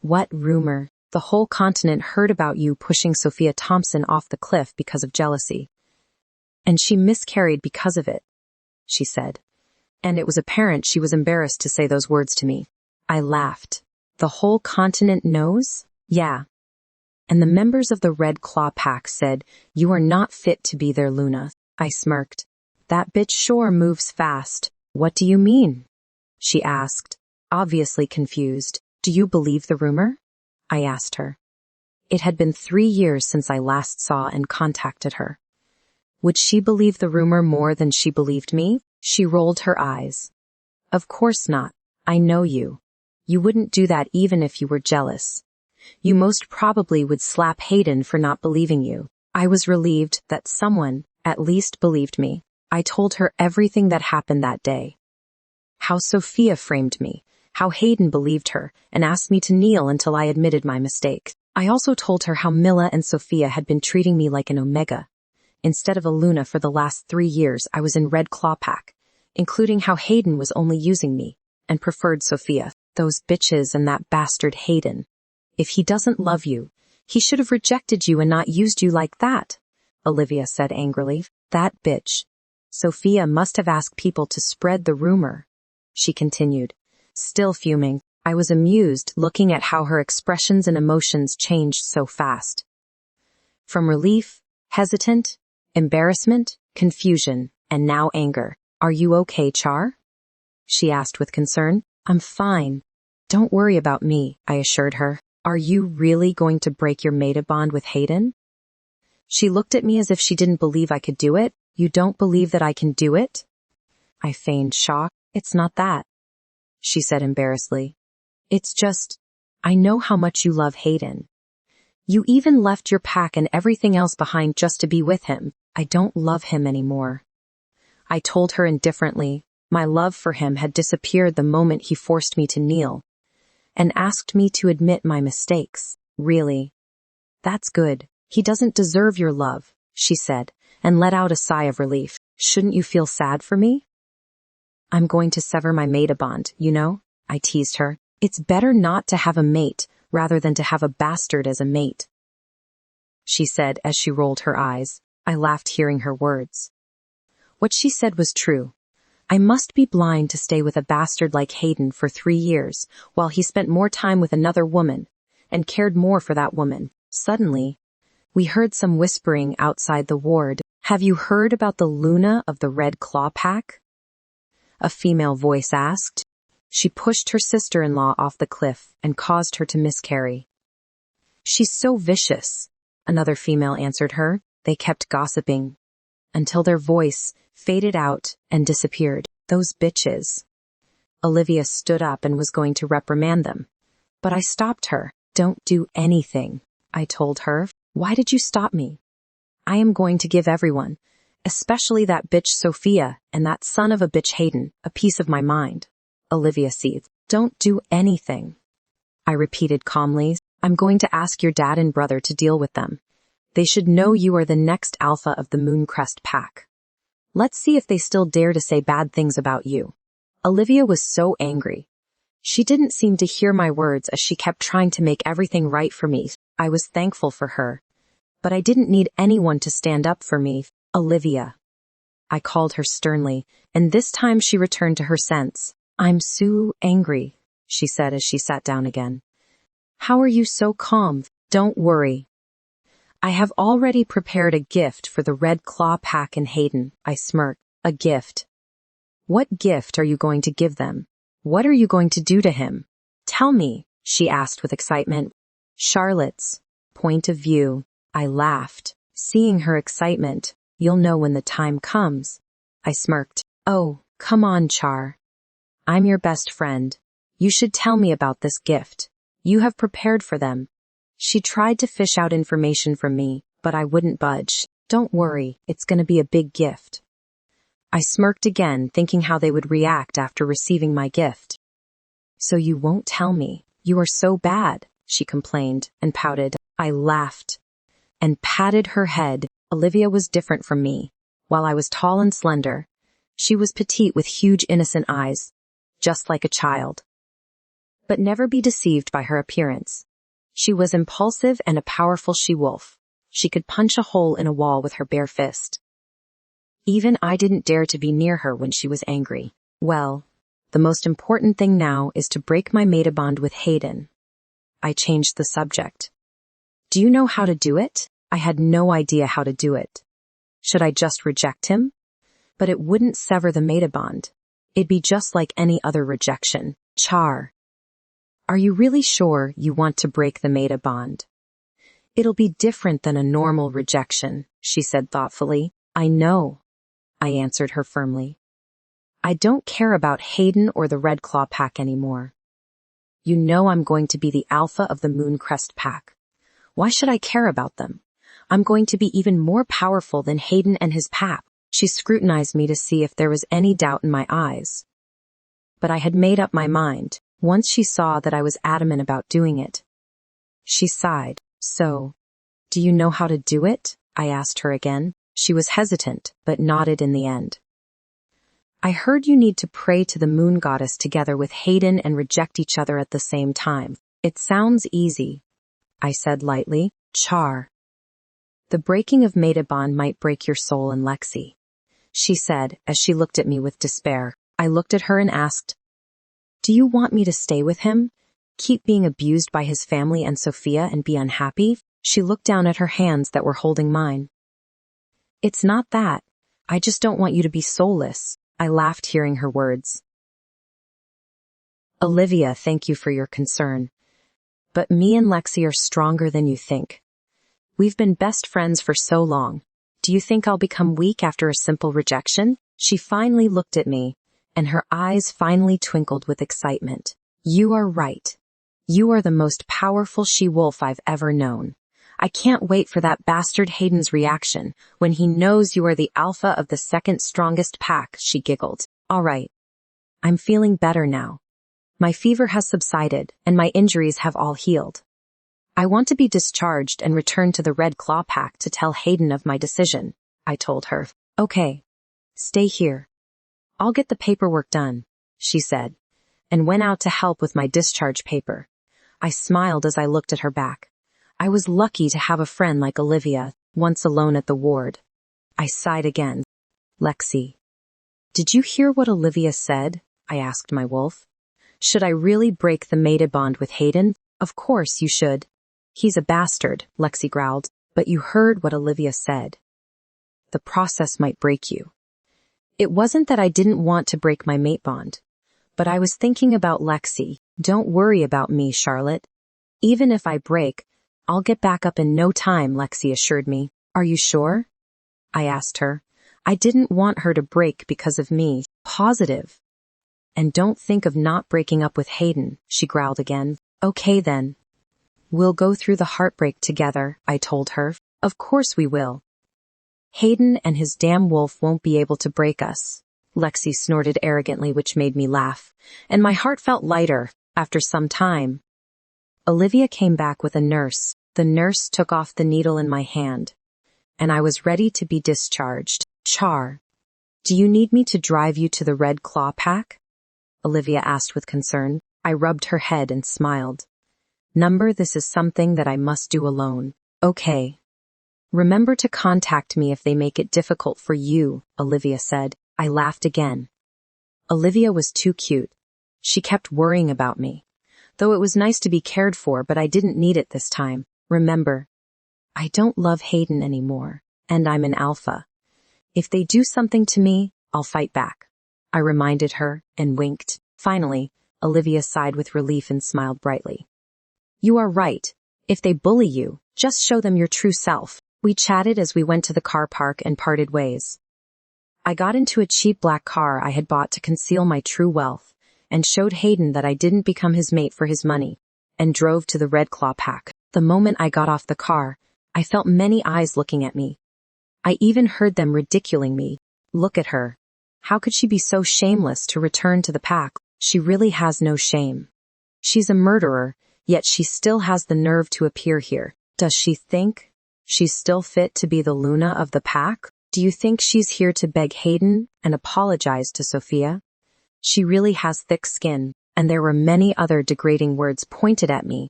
What rumor? The whole continent heard about you pushing Sophia Thompson off the cliff because of jealousy. And she miscarried because of it, she said. And it was apparent she was embarrassed to say those words to me. I laughed. The whole continent knows? Yeah. And the members of the Red Claw Pack said, you are not fit to be their Luna. I smirked. That bitch sure moves fast. What do you mean? She asked, obviously confused. Do you believe the rumor? I asked her. It had been 3 years since I last saw and contacted her. Would she believe the rumor more than she believed me? She rolled her eyes. Of course not. I know you. You wouldn't do that even if you were jealous. You most probably would slap Hayden for not believing you. I was relieved that someone, at least, believed me. I told her everything that happened that day. How Sophia framed me, how Hayden believed her, and asked me to kneel until I admitted my mistake. I also told her how Mila and Sophia had been treating me like an Omega. Instead of a Luna for the last 3 years, I was in Red Claw Pack, including how Hayden was only using me, and preferred Sophia. Those bitches and that bastard Hayden. If he doesn't love you, he should have rejected you and not used you like that, Olivia said angrily. That bitch. Sophia must have asked people to spread the rumor, she continued. Still fuming, I was amused looking at how her expressions and emotions changed so fast. From relief, hesitant, embarrassment, confusion, and now anger. Are you okay, Char? She asked with concern. I'm fine. Don't worry about me, I assured her. Are you really going to break your mated bond with Hayden? She looked at me as if she didn't believe I could do it. You don't believe that I can do it? I feigned shock. It's not that. she said embarrassedly. It's just, I know how much you love Hayden. You even left your pack and everything else behind just to be with him. I don't love him anymore. I told her indifferently. My love for him had disappeared the moment he forced me to kneel and asked me to admit my mistakes. Really? That's good. He doesn't deserve your love, she said, and let out a sigh of relief. Shouldn't you feel sad for me? I'm going to sever my mate bond, you know? I teased her. It's better not to have a mate rather than to have a bastard as a mate, she said as she rolled her eyes. I laughed hearing her words. What she said was true. I must be blind to stay with a bastard like Hayden for 3 years, while he spent more time with another woman, and cared more for that woman. Suddenly, we heard some whispering outside the ward. Have you heard about the Luna of the Red Claw Pack? A female voice asked. She pushed her sister-in-law off the cliff and caused her to miscarry. She's so vicious, another female answered her. They kept gossiping until their voice faded out and disappeared. Those bitches. Olivia stood up and was going to reprimand them, but I stopped her. Don't do anything, I told her. Why did you stop me? I am going to give everyone, especially that bitch Sophia and that son of a bitch Hayden, a piece of my mind. Olivia seethed. Don't do anything, I repeated calmly. I'm going to ask your dad and brother to deal with them. They should know you are the next alpha of the Mooncrest pack. Let's see if they still dare to say bad things about you. Olivia was so angry. She didn't seem to hear my words as she kept trying to make everything right for me. I was thankful for her, but I didn't need anyone to stand up for me. Olivia, I called her sternly, and this time she returned to her sense. I'm so angry, she said as she sat down again. How are you so calm? Don't worry. I have already prepared a gift for the Red Claw Pack and Hayden, I smirked. A gift? What gift are you going to give them? What are you going to do to him? Tell me, she asked with excitement. Charlotte's point of view. I laughed. Seeing her excitement. You'll know when the time comes. I smirked. Oh, come on, Char. I'm your best friend. You should tell me about this gift. You have prepared for them. She tried to fish out information from me, but I wouldn't budge. Don't worry, it's going to be a big gift. I smirked again, thinking how they would react after receiving my gift. So you won't tell me. You are so bad, she complained and pouted. I laughed and patted her head. Olivia was different from me. While I was tall and slender, she was petite with huge innocent eyes, just like a child. But never be deceived by her appearance. She was impulsive and a powerful she-wolf. She could punch a hole in a wall with her bare fist. Even I didn't dare to be near her when she was angry. Well, the most important thing now is to break my mate bond with Hayden. I changed the subject. Do you know how to do it? I had no idea how to do it. Should I just reject him? But it wouldn't sever the mate bond. It'd be just like any other rejection. Char. Are you really sure you want to break the mate bond? It'll be different than a normal rejection, she said thoughtfully. I know, I answered her firmly. I don't care about Hayden or the Red Claw Pack anymore. You know I'm going to be the alpha of the Mooncrest Pack. Why should I care about them? I'm going to be even more powerful than Hayden and his pack. She scrutinized me to see if there was any doubt in my eyes. But I had made up my mind. Once she saw that I was adamant about doing it. She sighed. So, do you know how to do it? I asked her again. She was hesitant, but nodded in the end. I heard you need to pray to the moon goddess together with Hayden and reject each other at the same time. It sounds easy, I said lightly. Char. The breaking of mate bond might break your soul and Lexi, she said as she looked at me with despair. I looked at her and asked, do you want me to stay with him? Keep being abused by his family and Sophia and be unhappy? She looked down at her hands that were holding mine. It's not that. I just don't want you to be soulless. I laughed hearing her words. Olivia, thank you for your concern. But me and Lexi are stronger than you think. We've been best friends for so long. Do you think I'll become weak after a simple rejection? She finally looked at me, and her eyes finally twinkled with excitement. You are right. You are the most powerful she-wolf I've ever known. I can't wait for that bastard Hayden's reaction when he knows you are the alpha of the second strongest pack, she giggled. All right. I'm feeling better now. My fever has subsided, and my injuries have all healed. I want to be discharged and return to the Red Claw Pack to tell Hayden of my decision, I told her. Okay. Stay here. I'll get the paperwork done, she said, and went out to help with my discharge paper. I smiled as I looked at her back. I was lucky to have a friend like Olivia, once alone at the ward. I sighed again. Lexi. Did you hear what Olivia said? I asked my wolf. Should I really break the mated bond with Hayden? Of course you should. He's a bastard, Lexi growled, but you heard what Olivia said. The process might break you. It wasn't that I didn't want to break my mate bond, but I was thinking about Lexi. Don't worry about me, Charlotte. Even if I break, I'll get back up in no time, Lexi assured me. Are you sure? I asked her. I didn't want her to break because of me. Positive. And don't think of not breaking up with Hayden, she growled again. Okay then. We'll go through the heartbreak together, I told her. Of course we will. Hayden and his damn wolf won't be able to break us, Lexi snorted arrogantly, which made me laugh, and my heart felt lighter after some time. Olivia came back with a nurse. The nurse took off the needle in my hand, and I was ready to be discharged. Char, do you need me to drive you to the Red Claw Pack? Olivia asked with concern. I rubbed her head and smiled. This is something that I must do alone. Okay. Remember to contact me if they make it difficult for you, Olivia said. I laughed again. Olivia was too cute. She kept worrying about me. Though it was nice to be cared for, but I didn't need it this time. Remember, I don't love Hayden anymore, and I'm an alpha. If they do something to me, I'll fight back. I reminded her and winked. Finally, Olivia sighed with relief and smiled brightly. You are right. If they bully you, just show them your true self. We chatted as we went to the car park and parted ways. I got into a cheap black car I had bought to conceal my true wealth, and showed Hayden that I didn't become his mate for his money, and drove to the Red Claw Pack. The moment I got off the car, I felt many eyes looking at me. I even heard them ridiculing me. Look at her. How could she be so shameless to return to the pack? She really has no shame. She's a murderer, yet she still has the nerve to appear here. Does she think she's still fit to be the Luna of the pack? Do you think she's here to beg Hayden and apologize to Sophia? She really has thick skin, and there were many other degrading words pointed at me.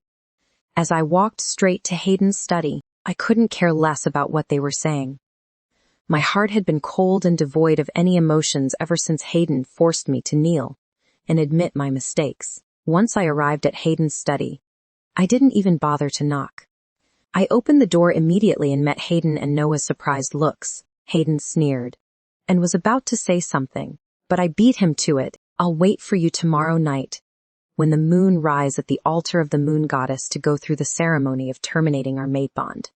As I walked straight to Hayden's study, I couldn't care less about what they were saying. My heart had been cold and devoid of any emotions ever since Hayden forced me to kneel and admit my mistakes. Once I arrived at Hayden's study, I didn't even bother to knock. I opened the door immediately and met Hayden and Noah's surprised looks. Hayden sneered and was about to say something, but I beat him to it. I'll wait for you tomorrow night, when the moon rise at the altar of the moon goddess to go through the ceremony of terminating our mate bond.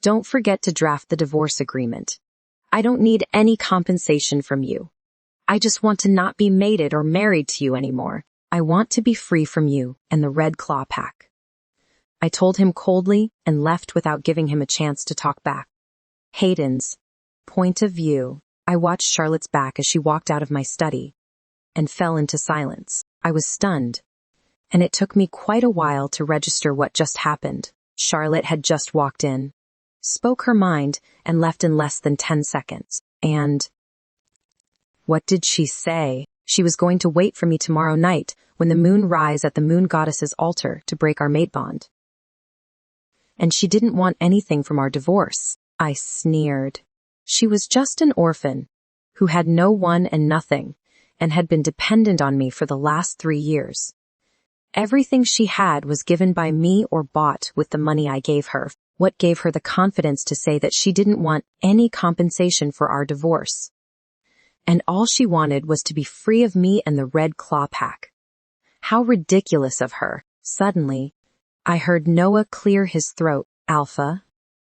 Don't forget to draft the divorce agreement. I don't need any compensation from you. I just want to not be mated or married to you anymore. I want to be free from you and the Red Claw Pack. I told him coldly and left without giving him a chance to talk back. Hayden's point of view. I watched Charlotte's back as she walked out of my study and fell into silence. I was stunned, and it took me quite a while to register what just happened. Charlotte had just walked in, spoke her mind, and left in less than 10 seconds. And what did she say? She was going to wait for me tomorrow night when the moon rise at the moon goddess's altar to break our mate bond. And she didn't want anything from our divorce. I sneered. She was just an orphan who had no one and nothing and had been dependent on me for the last 3 years. Everything she had was given by me or bought with the money I gave her. What gave her the confidence to say that she didn't want any compensation for our divorce? And all she wanted was to be free of me and the Red Claw Pack. How ridiculous of her. Suddenly, I heard Noah clear his throat. Alpha,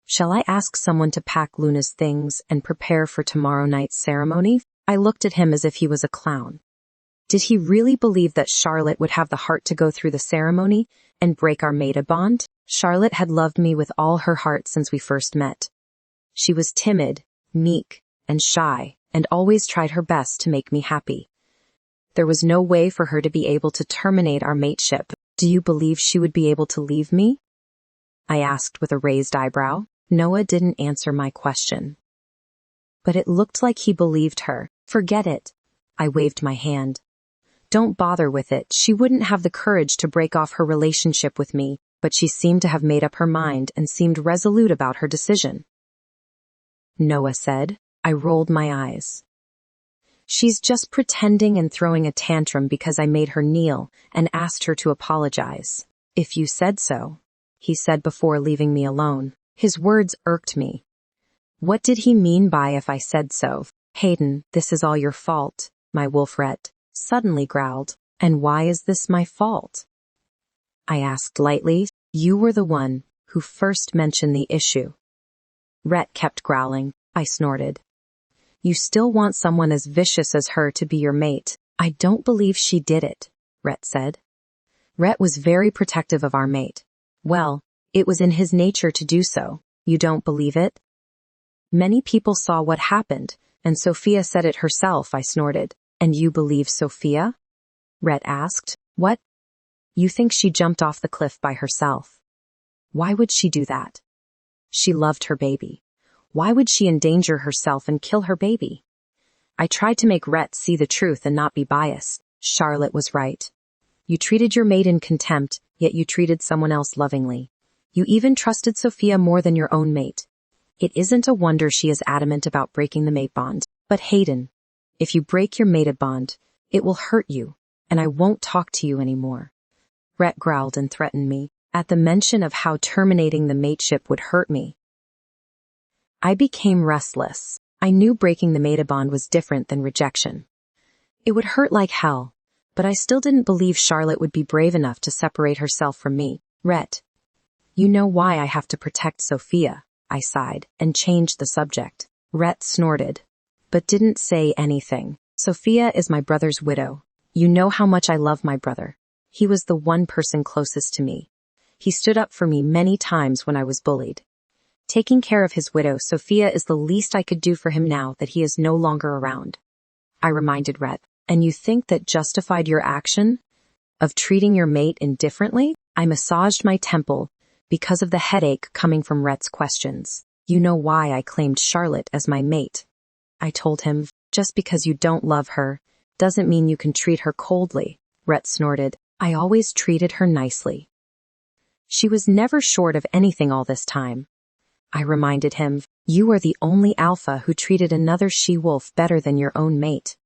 shall I ask someone to pack Luna's things and prepare for tomorrow night's ceremony? I looked at him as if he was a clown. Did he really believe that Charlotte would have the heart to go through the ceremony and break our mated bond? Charlotte had loved me with all her heart since we first met. She was timid, meek, and shy, and always tried her best to make me happy. There was no way for her to be able to terminate our mateship. Do you believe she would be able to leave me? I asked with a raised eyebrow. Noah didn't answer my question. But it looked like he believed her. Forget it. I waved my hand. Don't bother with it. She wouldn't have the courage to break off her relationship with me, but she seemed to have made up her mind and seemed resolute about her decision. Noah said. I rolled my eyes. She's just pretending and throwing a tantrum because I made her kneel and asked her to apologize. If you said so, he said before leaving me alone. His words irked me. What did he mean by if I said so? Hayden, this is all your fault, my wolf Rhett suddenly growled. And why is this my fault? I asked lightly. You were the one who first mentioned the issue. Rhett kept growling. I snorted. You still want someone as vicious as her to be your mate. I don't believe she did it, Rhett said. Rhett was very protective of our mate. Well, it was in his nature to do so. You don't believe it? Many people saw what happened, and Sophia said it herself, I snorted. And you believe Sophia? Rhett asked. What? You think she jumped off the cliff by herself? Why would she do that? She loved her baby. Why would she endanger herself and kill her baby? I tried to make Rhett see the truth and not be biased. Charlotte was right. You treated your mate in contempt, yet you treated someone else lovingly. You even trusted Sophia more than your own mate. It isn't a wonder she is adamant about breaking the mate bond. But Hayden, if you break your mated bond, it will hurt you, and I won't talk to you anymore. Rhett growled and threatened me, at the mention of how terminating the mateship would hurt me. I became restless. I knew breaking the mated bond was different than rejection. It would hurt like hell, but I still didn't believe Charlotte would be brave enough to separate herself from me. Rhett, you know why I have to protect Sophia, I sighed, and changed the subject. Rhett snorted, but didn't say anything. Sophia is my brother's widow. You know how much I love my brother. He was the one person closest to me. He stood up for me many times when I was bullied. Taking care of his widow, Sophia, is the least I could do for him now that he is no longer around. I reminded Rhett. And you think that justified your action of treating your mate indifferently? I massaged my temple because of the headache coming from Rhett's questions. You know why I claimed Charlotte as my mate. I told him, just because you don't love her doesn't mean you can treat her coldly. Rhett snorted. I always treated her nicely. She was never short of anything all this time. I reminded him, you are the only alpha who treated another she-wolf better than your own mate.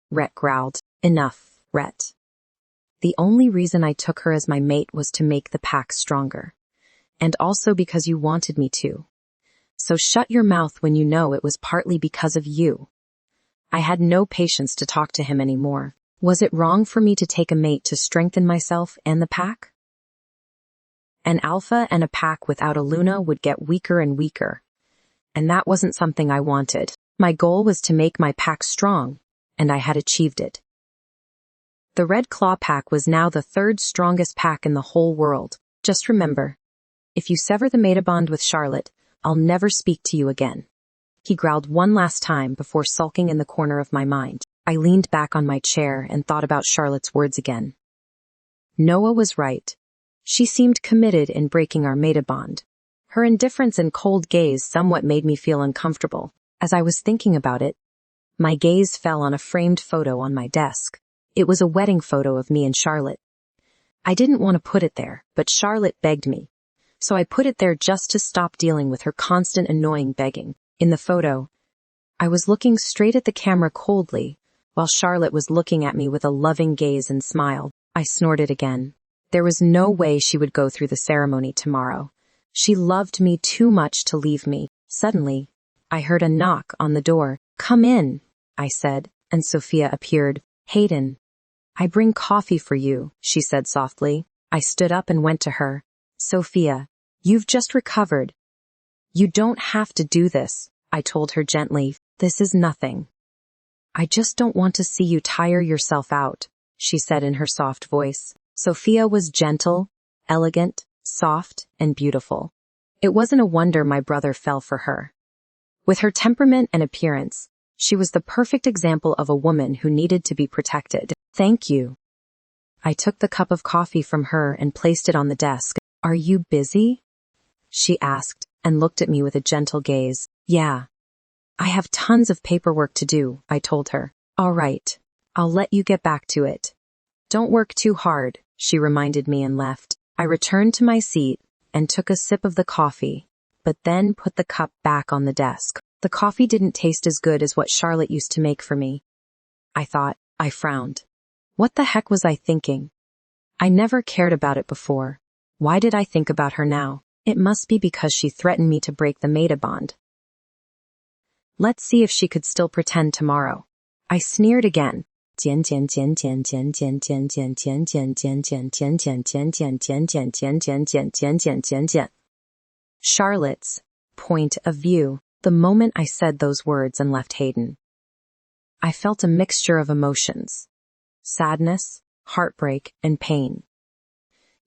Rhett growled. Enough, Rhett. The only reason I took her as my mate was to make the pack stronger. And also because you wanted me to. So shut your mouth when you know it was partly because of you. I had no patience to talk to him anymore. Was it wrong for me to take a mate to strengthen myself and the pack? An alpha and a pack without a Luna would get weaker and weaker. And that wasn't something I wanted. My goal was to make my pack strong, and I had achieved it. The Red Claw pack was now the third strongest pack in the whole world. Just remember, if you sever the mate bond with Charlotte, I'll never speak to you again. He growled one last time before sulking in the corner of my mind. I leaned back on my chair and thought about Charlotte's words again. Noah was right. She seemed committed in breaking our mated bond. Her indifference and cold gaze somewhat made me feel uncomfortable. As I was thinking about it, my gaze fell on a framed photo on my desk. It was a wedding photo of me and Charlotte. I didn't want to put it there, but Charlotte begged me. So I put it there just to stop dealing with her constant annoying begging. In the photo, I was looking straight at the camera coldly, while Charlotte was looking at me with a loving gaze and smile. I snorted again. There was no way she would go through the ceremony tomorrow. She loved me too much to leave me. Suddenly, I heard a knock on the door. Come in, I said, and Sophia appeared. Hayden, I bring coffee for you, she said softly. I stood up and went to her. Sophia, you've just recovered. You don't have to do this, I told her gently. This is nothing. I just don't want to see you tire yourself out, she said in her soft voice. Sophia was gentle, elegant, soft, and beautiful. It wasn't a wonder my brother fell for her. With her temperament and appearance, she was the perfect example of a woman who needed to be protected. Thank you. I took the cup of coffee from her and placed it on the desk. Are you busy? She asked, and looked at me with a gentle gaze. Yeah. I have tons of paperwork to do, I told her. All right. I'll let you get back to it. Don't work too hard, she reminded me and left. I returned to my seat and took a sip of the coffee, but then put the cup back on the desk. The coffee didn't taste as good as what Charlotte used to make for me. I thought. I frowned. What the heck was I thinking? I never cared about it before. Why did I think about her now? It must be because she threatened me to break the maida bond. Let's see if she could still pretend tomorrow. I sneered again. Charlotte's point of view. The moment I said those words and left Hayden, I felt a mixture of emotions. Sadness, heartbreak, and pain.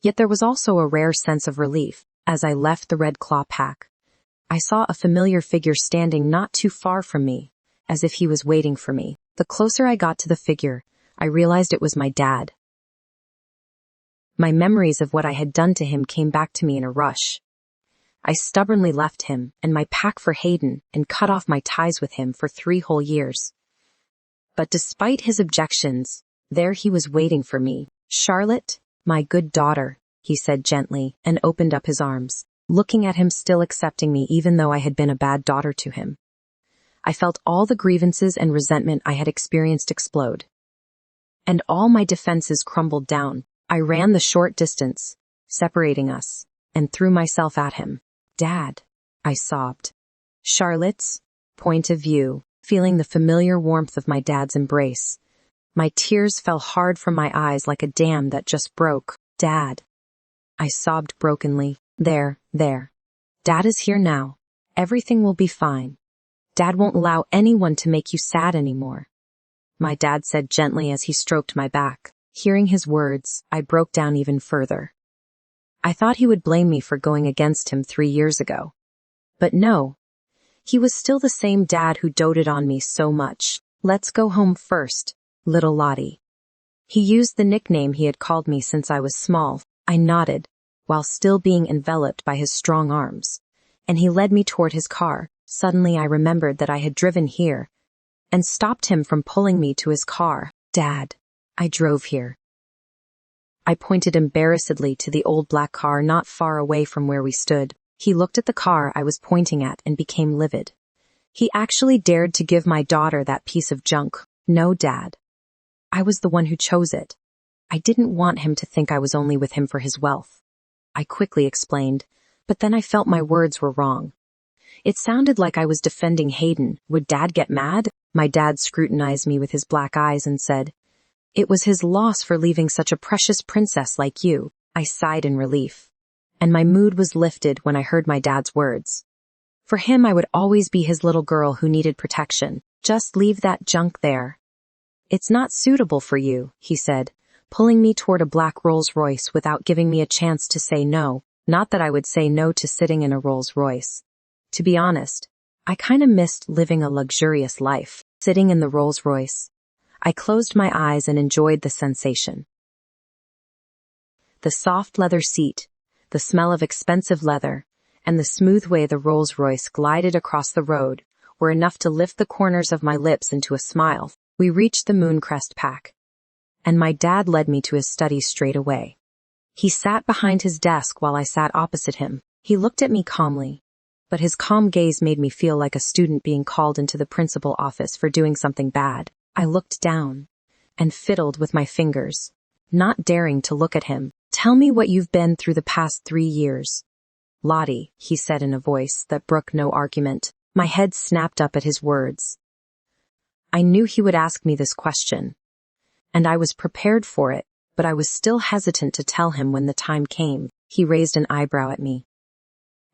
Yet there was also a rare sense of relief. As I left the Red Claw pack, I saw a familiar figure standing not too far from me, as if he was waiting for me. The closer I got to the figure, I realized it was my dad. My memories of what I had done to him came back to me in a rush. I stubbornly left him and my pack for Hayden and cut off my ties with him for 3 whole years. But despite his objections, there he was waiting for me. Charlotte, my good daughter, he said gently, and opened up his arms, looking at him, still accepting me even though I had been a bad daughter to him. I felt all the grievances and resentment I had experienced explode. And all my defenses crumbled down. I ran the short distance, separating us, and threw myself at him. Dad, I sobbed. Charlotte's point of view, feeling the familiar warmth of my dad's embrace. My tears fell hard from my eyes like a dam that just broke. Dad. I sobbed brokenly. There. Dad is here now. Everything will be fine. Dad won't allow anyone to make you sad anymore. My dad said gently as he stroked my back. Hearing his words, I broke down even further. I thought he would blame me for going against him 3 years ago. But no. He was still the same dad who doted on me so much. Let's go home first, little Lottie. He used the nickname he had called me since I was small. I nodded, while still being enveloped by his strong arms, and he led me toward his car. Suddenly I remembered that I had driven here, and stopped him from pulling me to his car. Dad, I drove here. I pointed embarrassedly to the old black car not far away from where we stood. He looked at the car I was pointing at and became livid. He actually dared to give my daughter that piece of junk. No, Dad. I was the one who chose it. I didn't want him to think I was only with him for his wealth. I quickly explained, but then I felt my words were wrong. It sounded like I was defending Hayden. Would Dad get mad? My dad scrutinized me with his black eyes and said, "It was his loss for leaving such a precious princess like you." I sighed in relief, and my mood was lifted when I heard my dad's words. For him, I would always be his little girl who needed protection. Just leave that junk there. It's not suitable for you, he said, pulling me toward a black Rolls-Royce without giving me a chance to say no. Not that I would say no to sitting in a Rolls-Royce. To be honest, I kinda missed living a luxurious life, sitting in the Rolls-Royce. I closed my eyes and enjoyed the sensation. The soft leather seat, the smell of expensive leather, and the smooth way the Rolls-Royce glided across the road were enough to lift the corners of my lips into a smile. We reached the Mooncrest pack, and my dad led me to his study straight away. He sat behind his desk while I sat opposite him. He looked at me calmly, but his calm gaze made me feel like a student being called into the principal office for doing something bad. I looked down and fiddled with my fingers, not daring to look at him. Tell me what you've been through the past 3 years. Lottie, he said in a voice that brooked no argument. My head snapped up at his words. I knew he would ask me this question, and I was prepared for it, but I was still hesitant to tell him when the time came. He raised an eyebrow at me,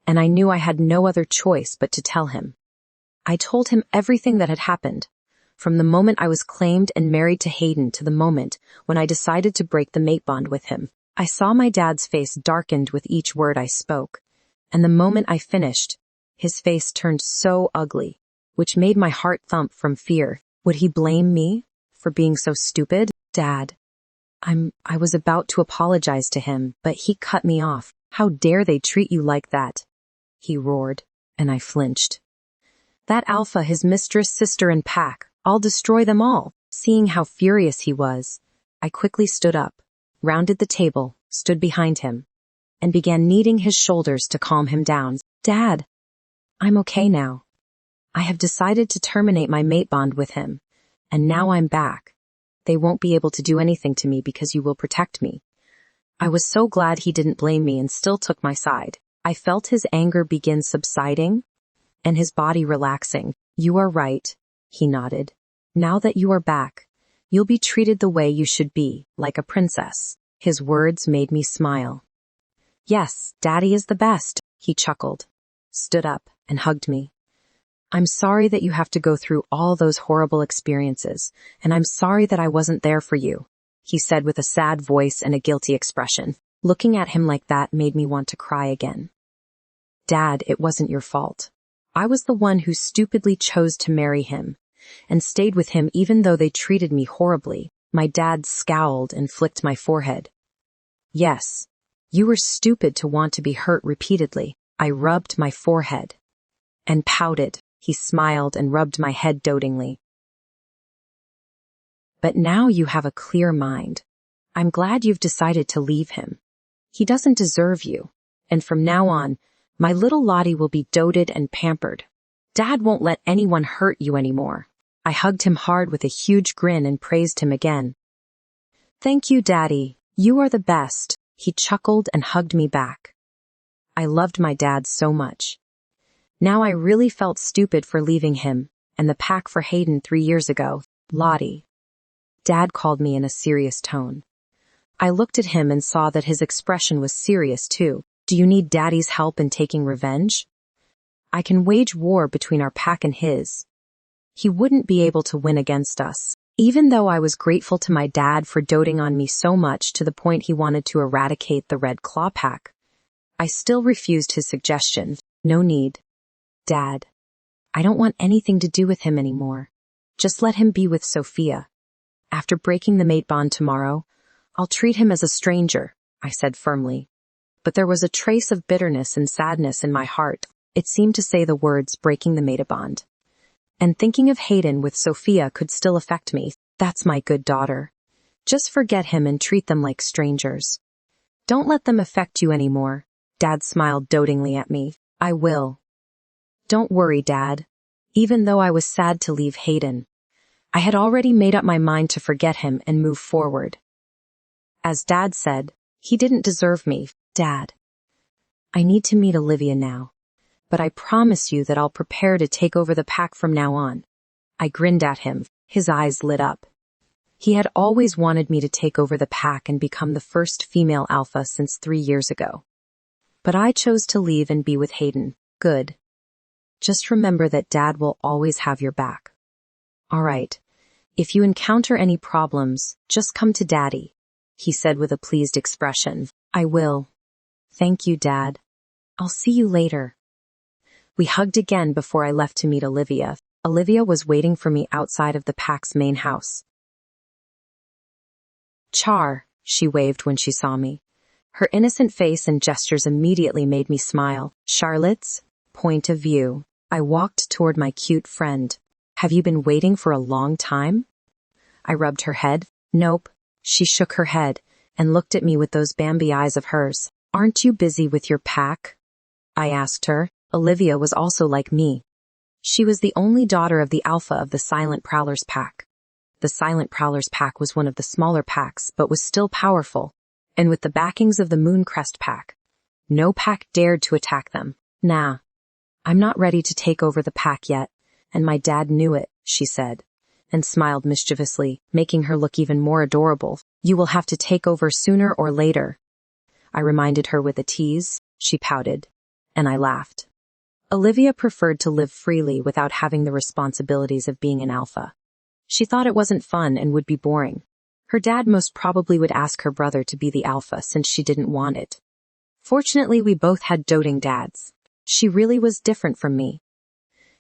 and I knew I had no other choice but to tell him. I told him everything that had happened, From the moment I was claimed and married to Hayden to the moment when I decided to break the mate bond with him, I saw my dad's face darkened with each word I spoke. And the moment I finished, his face turned so ugly, which made my heart thump from fear. Would he blame me for being so stupid? Dad. I was about to apologize to him, but he cut me off. How dare they treat you like that? He roared, and I flinched. That alpha, his mistress, sister, and pack, I'll destroy them all. Seeing how furious he was, I quickly stood up, rounded the table, stood behind him, and began kneading his shoulders to calm him down. Dad, I'm okay now. I have decided to terminate my mate bond with him, and now I'm back. They won't be able to do anything to me because you will protect me. I was so glad he didn't blame me and still took my side. I felt his anger begin subsiding and his body relaxing. You are right, he nodded. Now that you are back, you'll be treated the way you should be, like a princess. His words made me smile. Yes, Daddy is the best, he chuckled, stood up, and hugged me. I'm sorry that you have to go through all those horrible experiences, and I'm sorry that I wasn't there for you, he said with a sad voice and a guilty expression. Looking at him like that made me want to cry again. Dad, it wasn't your fault. I was the one who stupidly chose to marry him, and stayed with him even though they treated me horribly. My dad scowled and flicked my forehead. Yes, you were stupid to want to be hurt repeatedly. I rubbed my forehead and pouted. He smiled and rubbed my head dotingly. But now you have a clear mind. I'm glad you've decided to leave him. He doesn't deserve you, and from now on, my little Lottie will be doted and pampered. Dad won't let anyone hurt you anymore. I hugged him hard with a huge grin and praised him again. Thank you, Daddy. You are the best. He chuckled and hugged me back. I loved my dad so much. Now I really felt stupid for leaving him, and the pack for Hayden 3 years ago. Lottie. Dad called me in a serious tone. I looked at him and saw that his expression was serious too. Do you need Daddy's help in taking revenge? I can wage war between our pack and his. He wouldn't be able to win against us. Even though I was grateful to my dad for doting on me so much to the point he wanted to eradicate the Red Claw pack, I still refused his suggestion. No need. Dad, I don't want anything to do with him anymore. Just let him be with Sophia. After breaking the mate bond tomorrow, I'll treat him as a stranger, I said firmly. But there was a trace of bitterness and sadness in my heart. It seemed to say the words breaking the mate bond. And thinking of Hayden with Sophia could still affect me. That's my good daughter. Just forget him and treat them like strangers. Don't let them affect you anymore. Dad smiled dotingly at me. I will. Don't worry, Dad. Even though I was sad to leave Hayden, I had already made up my mind to forget him and move forward. As Dad said, he didn't deserve me. Dad, I need to meet Olivia now, but I promise you that I'll prepare to take over the pack from now on. I grinned at him. His eyes lit up. He had always wanted me to take over the pack and become the first female alpha since 3 years ago. But I chose to leave and be with Hayden. Good. Just remember that Dad will always have your back. All right. If you encounter any problems, just come to Daddy, he said with a pleased expression. I will. Thank you, Dad. I'll see you later. We hugged again before I left to meet Olivia. Olivia was waiting for me outside of the pack's main house. Char, she waved when she saw me. Her innocent face and gestures immediately made me smile. Charlotte's point of view. I walked toward my cute friend. Have you been waiting for a long time? I rubbed her head. Nope. She shook her head and looked at me with those Bambi eyes of hers. Aren't you busy with your pack? I asked her. Olivia was also like me. She was the only daughter of the alpha of the Silent Prowlers pack. The Silent Prowlers pack was one of the smaller packs, but was still powerful, and with the backings of the Mooncrest pack, no pack dared to attack them. Nah, I'm not ready to take over the pack yet, and my dad knew it, she said, and smiled mischievously, making her look even more adorable. You will have to take over sooner or later. I reminded her with a tease. She pouted, and I laughed. Olivia preferred to live freely without having the responsibilities of being an alpha. She thought it wasn't fun and would be boring. Her dad most probably would ask her brother to be the alpha since she didn't want it. Fortunately, we both had doting dads. She really was different from me.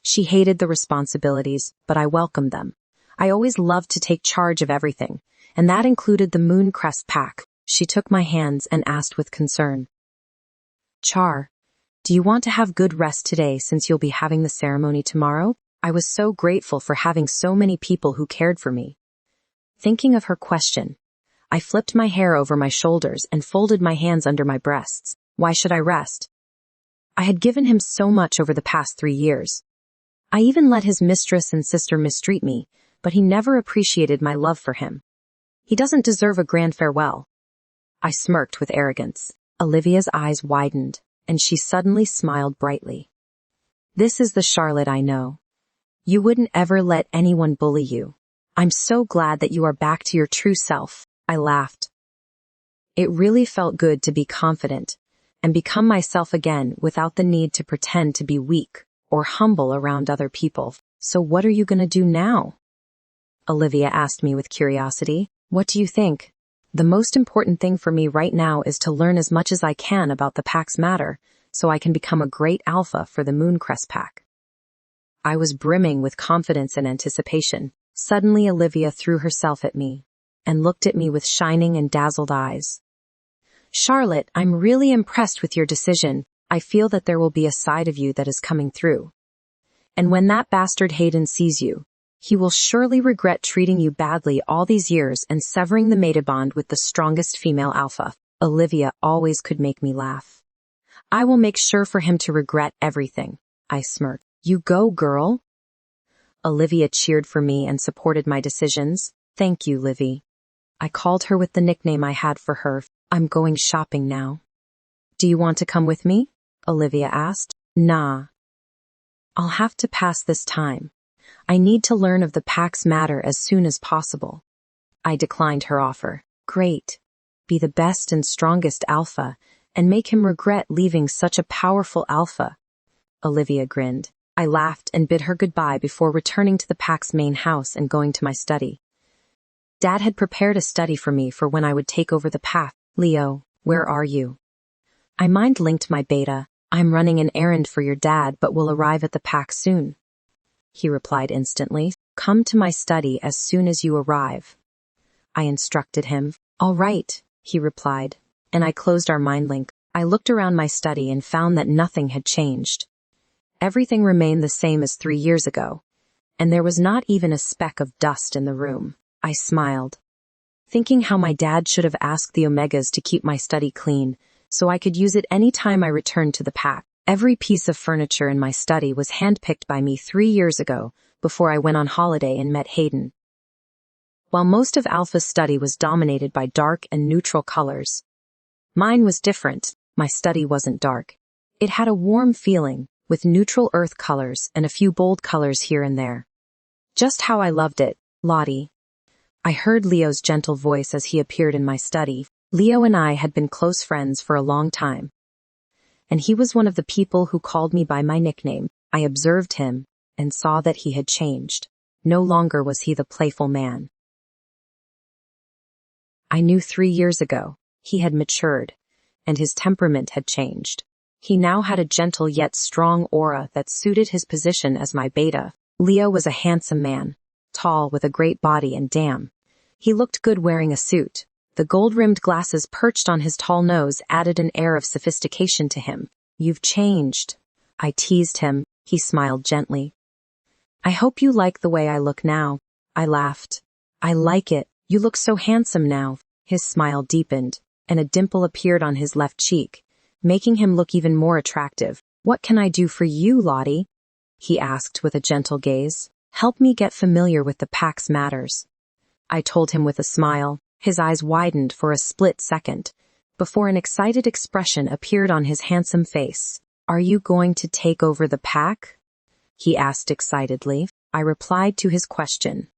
She hated the responsibilities, but I welcomed them. I always loved to take charge of everything, and that included the Mooncrest pack. She took my hands and asked with concern, "Char, do you want to have good rest today since you'll be having the ceremony tomorrow?" I was so grateful for having so many people who cared for me. Thinking of her question, I flipped my hair over my shoulders and folded my hands under my breasts. Why should I rest? I had given him so much over the past 3 years. I even let his mistress and sister mistreat me, but he never appreciated my love for him. He doesn't deserve a grand farewell. I smirked with arrogance. Olivia's eyes widened, and she suddenly smiled brightly. This is the Charlotte I know. You wouldn't ever let anyone bully you. I'm so glad that you are back to your true self. I laughed. It really felt good to be confident and become myself again without the need to pretend to be weak or humble around other people. So what are you going to do now? Olivia asked me with curiosity. What do you think? The most important thing for me right now is to learn as much as I can about the pack's matter so I can become a great alpha for the Mooncrest pack. I was brimming with confidence and anticipation. Suddenly Olivia threw herself at me and looked at me with shining and dazzled eyes. Charlotte, I'm really impressed with your decision. I feel that there will be a side of you that is coming through. And when that bastard Hayden sees you, he will surely regret treating you badly all these years and severing the mated bond with the strongest female alpha. Olivia always could make me laugh. I will make sure for him to regret everything. I smirked. You go, girl. Olivia cheered for me and supported my decisions. Thank you, Livy. I called her with the nickname I had for her. I'm going shopping now. Do you want to come with me? Olivia asked. Nah. I'll have to pass this time. I need to learn of the pack's matter as soon as possible. I declined her offer. Great. Be the best and strongest alpha, and make him regret leaving such a powerful alpha. Olivia grinned. I laughed and bid her goodbye before returning to the pack's main house and going to my study. Dad had prepared a study for me for when I would take over the pack. Leo, where are you? I mind-linked my beta. I'm running an errand for your dad but will arrive at the pack soon. He replied instantly. Come to my study as soon as you arrive. I instructed him. All right, he replied, and I closed our mind link. I looked around my study and found that nothing had changed. Everything remained the same as 3 years ago, and there was not even a speck of dust in the room. I smiled, thinking how my dad should have asked the Omegas to keep my study clean, so I could use it any time I returned to the pack. Every piece of furniture in my study was handpicked by me 3 years ago, before I went on holiday and met Hayden. While most of Alpha's study was dominated by dark and neutral colors, mine was different. My study wasn't dark. It had a warm feeling, with neutral earth colors and a few bold colors here and there. Just how I loved it, Lottie. I heard Leo's gentle voice as he appeared in my study. Leo and I had been close friends for a long time, and he was one of the people who called me by my nickname. I observed him and saw that he had changed. No longer was he the playful man I knew 3 years ago. He had matured, and his temperament had changed. He now had a gentle yet strong aura that suited his position as my beta. Leo was a handsome man, tall with a great body, and damn, he looked good wearing a suit. The gold-rimmed glasses perched on his tall nose added an air of sophistication to him. You've changed. I teased him. He smiled gently. I hope you like the way I look now. I laughed. I like it. You look so handsome now. His smile deepened, and a dimple appeared on his left cheek, making him look even more attractive. What can I do for you, Lottie? He asked with a gentle gaze. Help me get familiar with the pack's matters. I told him with a smile. His eyes widened for a split second, before an excited expression appeared on his handsome face. Are you going to take over the pack? He asked excitedly. I replied to his question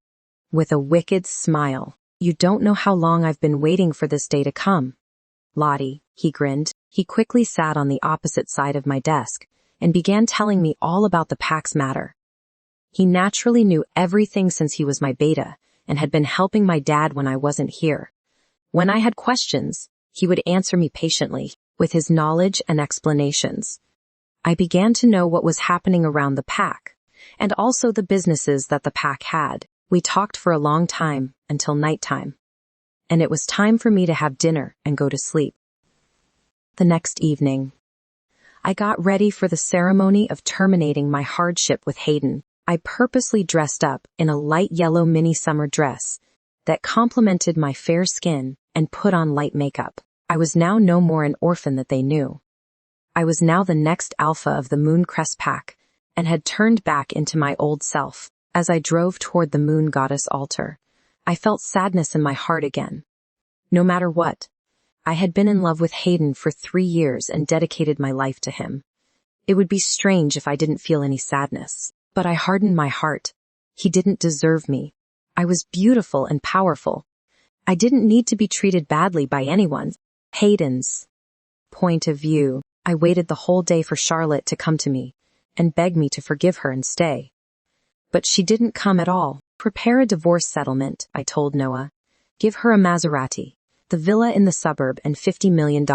with a wicked smile. You don't know how long I've been waiting for this day to come. Lottie, he grinned. He quickly sat on the opposite side of my desk and began telling me all about the pack's matter. He naturally knew everything since he was my beta, and had been helping my dad when I wasn't here. When I had questions, he would answer me patiently, with his knowledge and explanations. I began to know what was happening around the pack, and also the businesses that the pack had. We talked for a long time, until nighttime. And it was time for me to have dinner and go to sleep. The next evening, I got ready for the ceremony of terminating my hardship with Hayden. I purposely dressed up in a light yellow mini summer dress that complemented my fair skin and put on light makeup. I was now no more an orphan that they knew. I was now the next alpha of the Mooncrest pack and had turned back into my old self. As I drove toward the moon goddess altar, I felt sadness in my heart again. No matter what, I had been in love with Hayden for 3 years and dedicated my life to him. It would be strange if I didn't feel any sadness, but I hardened my heart. He didn't deserve me. I was beautiful and powerful. I didn't need to be treated badly by anyone. Hayden's point of view. I waited the whole day for Charlotte to come to me and beg me to forgive her and stay. But she didn't come at all. Prepare a divorce settlement, I told Noah. Give her a Maserati, the villa in the suburb, and $50 million,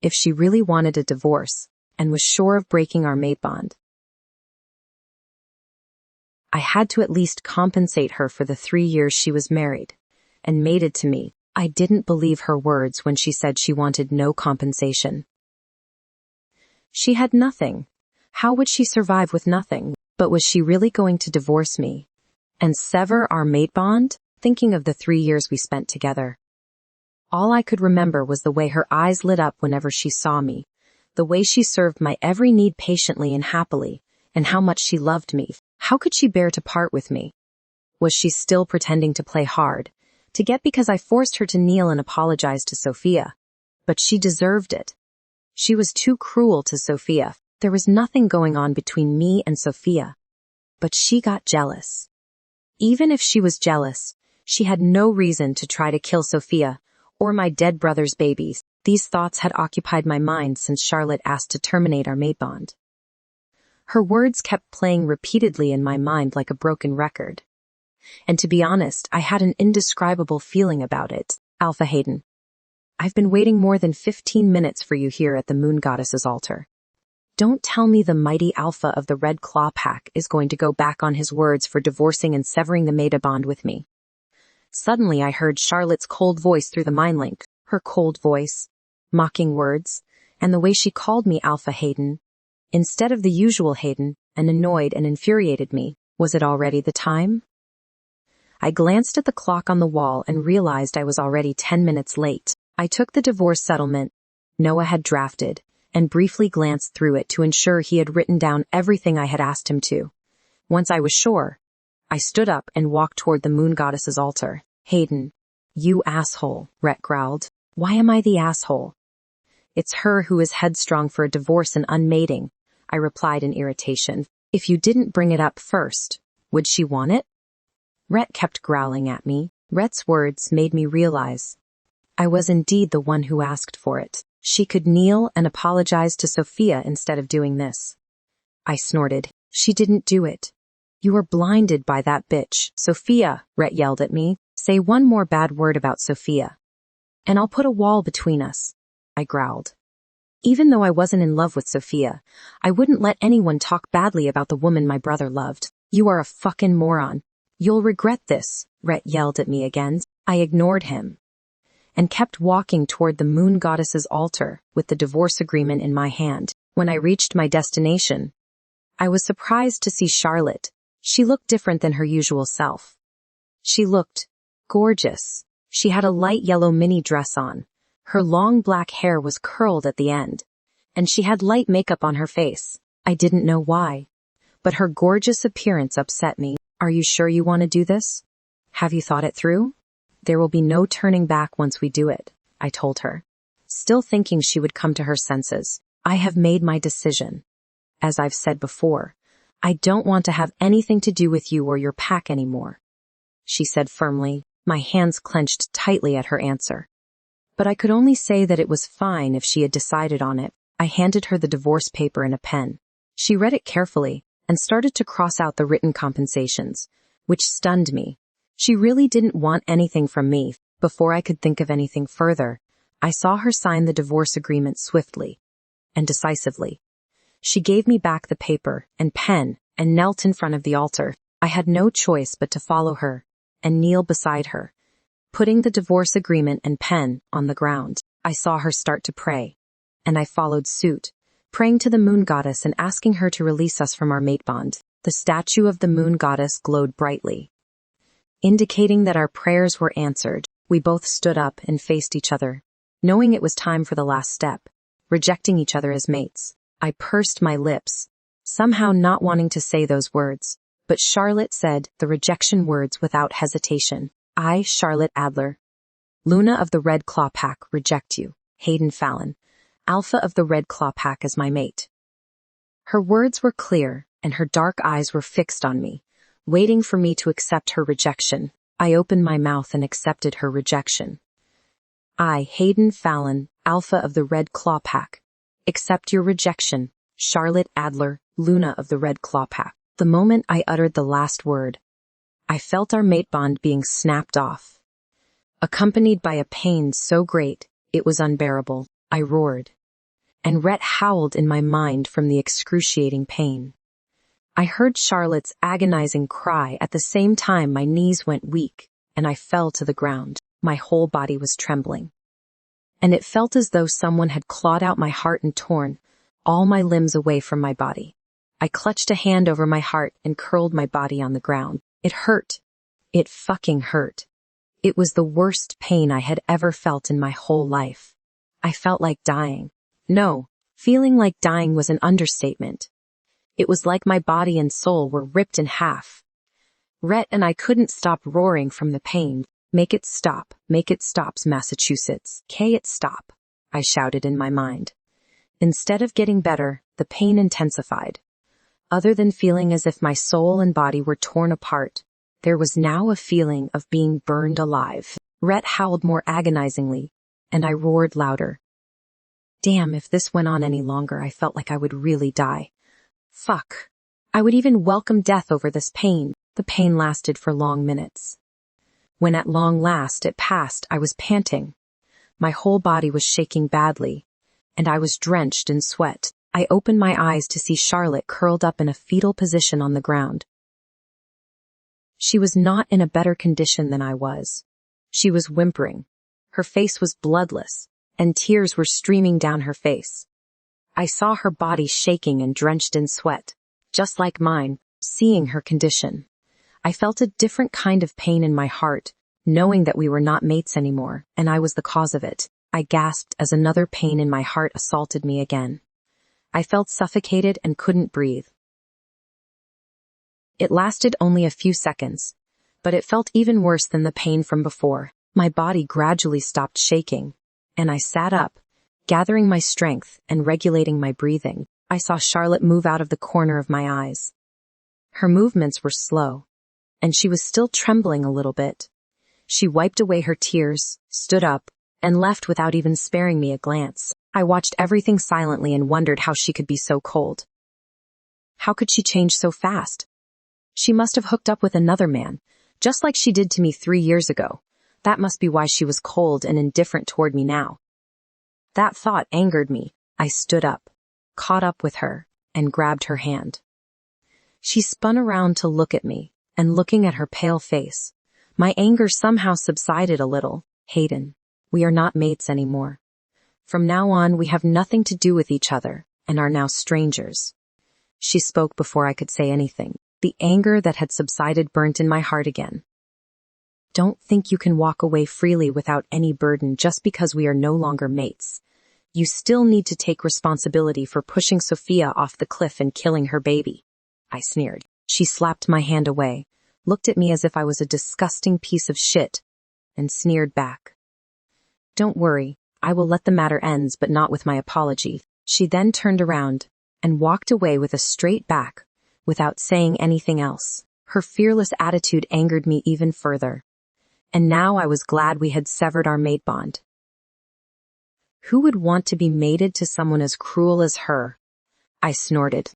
if she really wanted a divorce, and was sure of breaking our mate bond. I had to at least compensate her for the 3 years she was married, and mated to me. I didn't believe her words when she said she wanted no compensation. She had nothing. How would she survive with nothing? But was she really going to divorce me and sever our mate bond, thinking of the 3 years we spent together? All I could remember was the way her eyes lit up whenever she saw me, the way she served my every need patiently and happily, and how much she loved me. How could she bear to part with me? Was she still pretending to play hard, to get because I forced her to kneel and apologize to Sophia? But she deserved it. She was too cruel to Sophia. There was nothing going on between me and Sophia. But she got jealous. Even if she was jealous, she had no reason to try to kill Sophia or my dead brother's babies. These thoughts had occupied my mind since Charlotte asked to terminate our mate bond. Her words kept playing repeatedly in my mind like a broken record. And to be honest, I had an indescribable feeling about it. Alpha Hayden, I've been waiting more than 15 minutes for you here at the moon goddess's altar. Don't tell me the mighty alpha of the Red Claw pack is going to go back on his words for divorcing and severing the meta bond with me. Suddenly I heard Charlotte's cold voice through the mind link, her cold voice, mocking words, and the way she called me Alpha Hayden, instead of the usual Hayden, and annoyed and infuriated me. Was it already the time? I glanced at the clock on the wall and realized I was already 10 minutes late. I took the divorce settlement Noah had drafted and briefly glanced through it to ensure he had written down everything I had asked him to. Once I was sure, I stood up and walked toward the moon goddess's altar. Hayden, you asshole, Rhett growled. Why am I the asshole? It's her who is headstrong for a divorce and unmating, I replied in irritation. If you didn't bring it up first, would she want it? Rhett kept growling at me. Rhett's words made me realize I was indeed the one who asked for it. She could kneel and apologize to Sophia instead of doing this. I snorted. She didn't do it. You were blinded by that bitch. Sophia, Rhett yelled at me. Say one more bad word about Sophia, and I'll put a wall between us, I growled. Even though I wasn't in love with Sophia, I wouldn't let anyone talk badly about the woman my brother loved. You are a fucking moron. You'll regret this, Rhett yelled at me again. I ignored him and kept walking toward the moon goddess's altar with the divorce agreement in my hand. When I reached my destination, I was surprised to see Charlotte. She looked different than her usual self. She looked gorgeous. She had a light yellow mini dress on. Her long black hair was curled at the end, and she had light makeup on her face. I didn't know why, but her gorgeous appearance upset me. Are you sure you want to do this? Have you thought it through? There will be no turning back once we do it, I told her, still thinking she would come to her senses. I have made my decision. As I've said before, I don't want to have anything to do with you or your pack anymore, she said firmly, my hands clenched tightly at her answer. But I could only say that it was fine if she had decided on it. I handed her the divorce paper and a pen. She read it carefully, and started to cross out the written compensations, which stunned me. She really didn't want anything from me. Before I could think of anything further, I saw her sign the divorce agreement swiftly and decisively. She gave me back the paper and pen and knelt in front of the altar. I had no choice but to follow her and kneel beside her. Putting the divorce agreement and pen on the ground, I saw her start to pray, and I followed suit, praying to the moon goddess and asking her to release us from our mate bond. The statue of the moon goddess glowed brightly, indicating that our prayers were answered. We both stood up and faced each other, knowing it was time for the last step, rejecting each other as mates. I pursed my lips, somehow not wanting to say those words, but Charlotte said the rejection words without hesitation. I, Charlotte Adler, Luna of the Red Claw Pack, reject you, Hayden Fallon, Alpha of the Red Claw Pack, as my mate. Her words were clear, and her dark eyes were fixed on me, waiting for me to accept her rejection. I opened my mouth and accepted her rejection. I, Hayden Fallon, Alpha of the Red Claw Pack, accept your rejection, Charlotte Adler, Luna of the Red Claw Pack. The moment I uttered the last word, I felt our mate bond being snapped off, accompanied by a pain so great it was unbearable. I roared, and Rhett howled in my mind from the excruciating pain. I heard Charlotte's agonizing cry. At the same time, my knees went weak, and I fell to the ground. My whole body was trembling, and it felt as though someone had clawed out my heart and torn all my limbs away from my body. I clutched a hand over my heart and curled my body on the ground. It hurt. It fucking hurt. It was the worst pain I had ever felt in my whole life. I felt like dying. No, feeling like dying was an understatement. It was like my body and soul were ripped in half. Rhett and I couldn't stop roaring from the pain. Make it stop, Massachusetts. It stop, I shouted in my mind. Instead of getting better, the pain intensified. Other than feeling as if my soul and body were torn apart, there was now a feeling of being burned alive. Rhett howled more agonizingly, and I roared louder. Damn, if this went on any longer, I felt like I would really die. Fuck. I would even welcome death over this pain. The pain lasted for long minutes. When at long last it passed, I was panting. My whole body was shaking badly, and I was drenched in sweat. I opened my eyes to see Charlotte curled up in a fetal position on the ground. She was not in a better condition than I was. She was whimpering. Her face was bloodless, and tears were streaming down her face. I saw her body shaking and drenched in sweat, just like mine. Seeing her condition, I felt a different kind of pain in my heart, knowing that we were not mates anymore, and I was the cause of it. I gasped as another pain in my heart assaulted me again. I felt suffocated and couldn't breathe. It lasted only a few seconds, but it felt even worse than the pain from before. My body gradually stopped shaking, and I sat up, gathering my strength and regulating my breathing. I saw Charlotte move out of the corner of my eyes. Her movements were slow, and she was still trembling a little bit. She wiped away her tears, stood up, and left without even sparing me a glance. I watched everything silently and wondered how she could be so cold. How could she change so fast? She must have hooked up with another man, just like she did to me 3 years ago. That must be why she was cold and indifferent toward me now. That thought angered me. I stood up, caught up with her, and grabbed her hand. She spun around to look at me, and looking at her pale face, my anger somehow subsided a little. Hayden, we are not mates anymore. From now on, we have nothing to do with each other, and are now strangers. She spoke before I could say anything. The anger that had subsided burnt in my heart again. Don't think you can walk away freely without any burden just because we are no longer mates. You still need to take responsibility for pushing Sophia off the cliff and killing her baby. I sneered. She slapped my hand away, looked at me as if I was a disgusting piece of shit, and sneered back. Don't worry, I will let the matter end, but not with my apology. She then turned around and walked away with a straight back, without saying anything else. Her fearless attitude angered me even further. And now I was glad we had severed our mate bond. Who would want to be mated to someone as cruel as her? I snorted.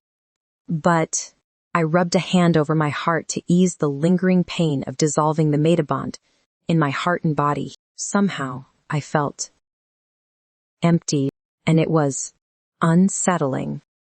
But I rubbed a hand over my heart to ease the lingering pain of dissolving the maida bond in my heart and body. Somehow, I felt empty, and it was unsettling.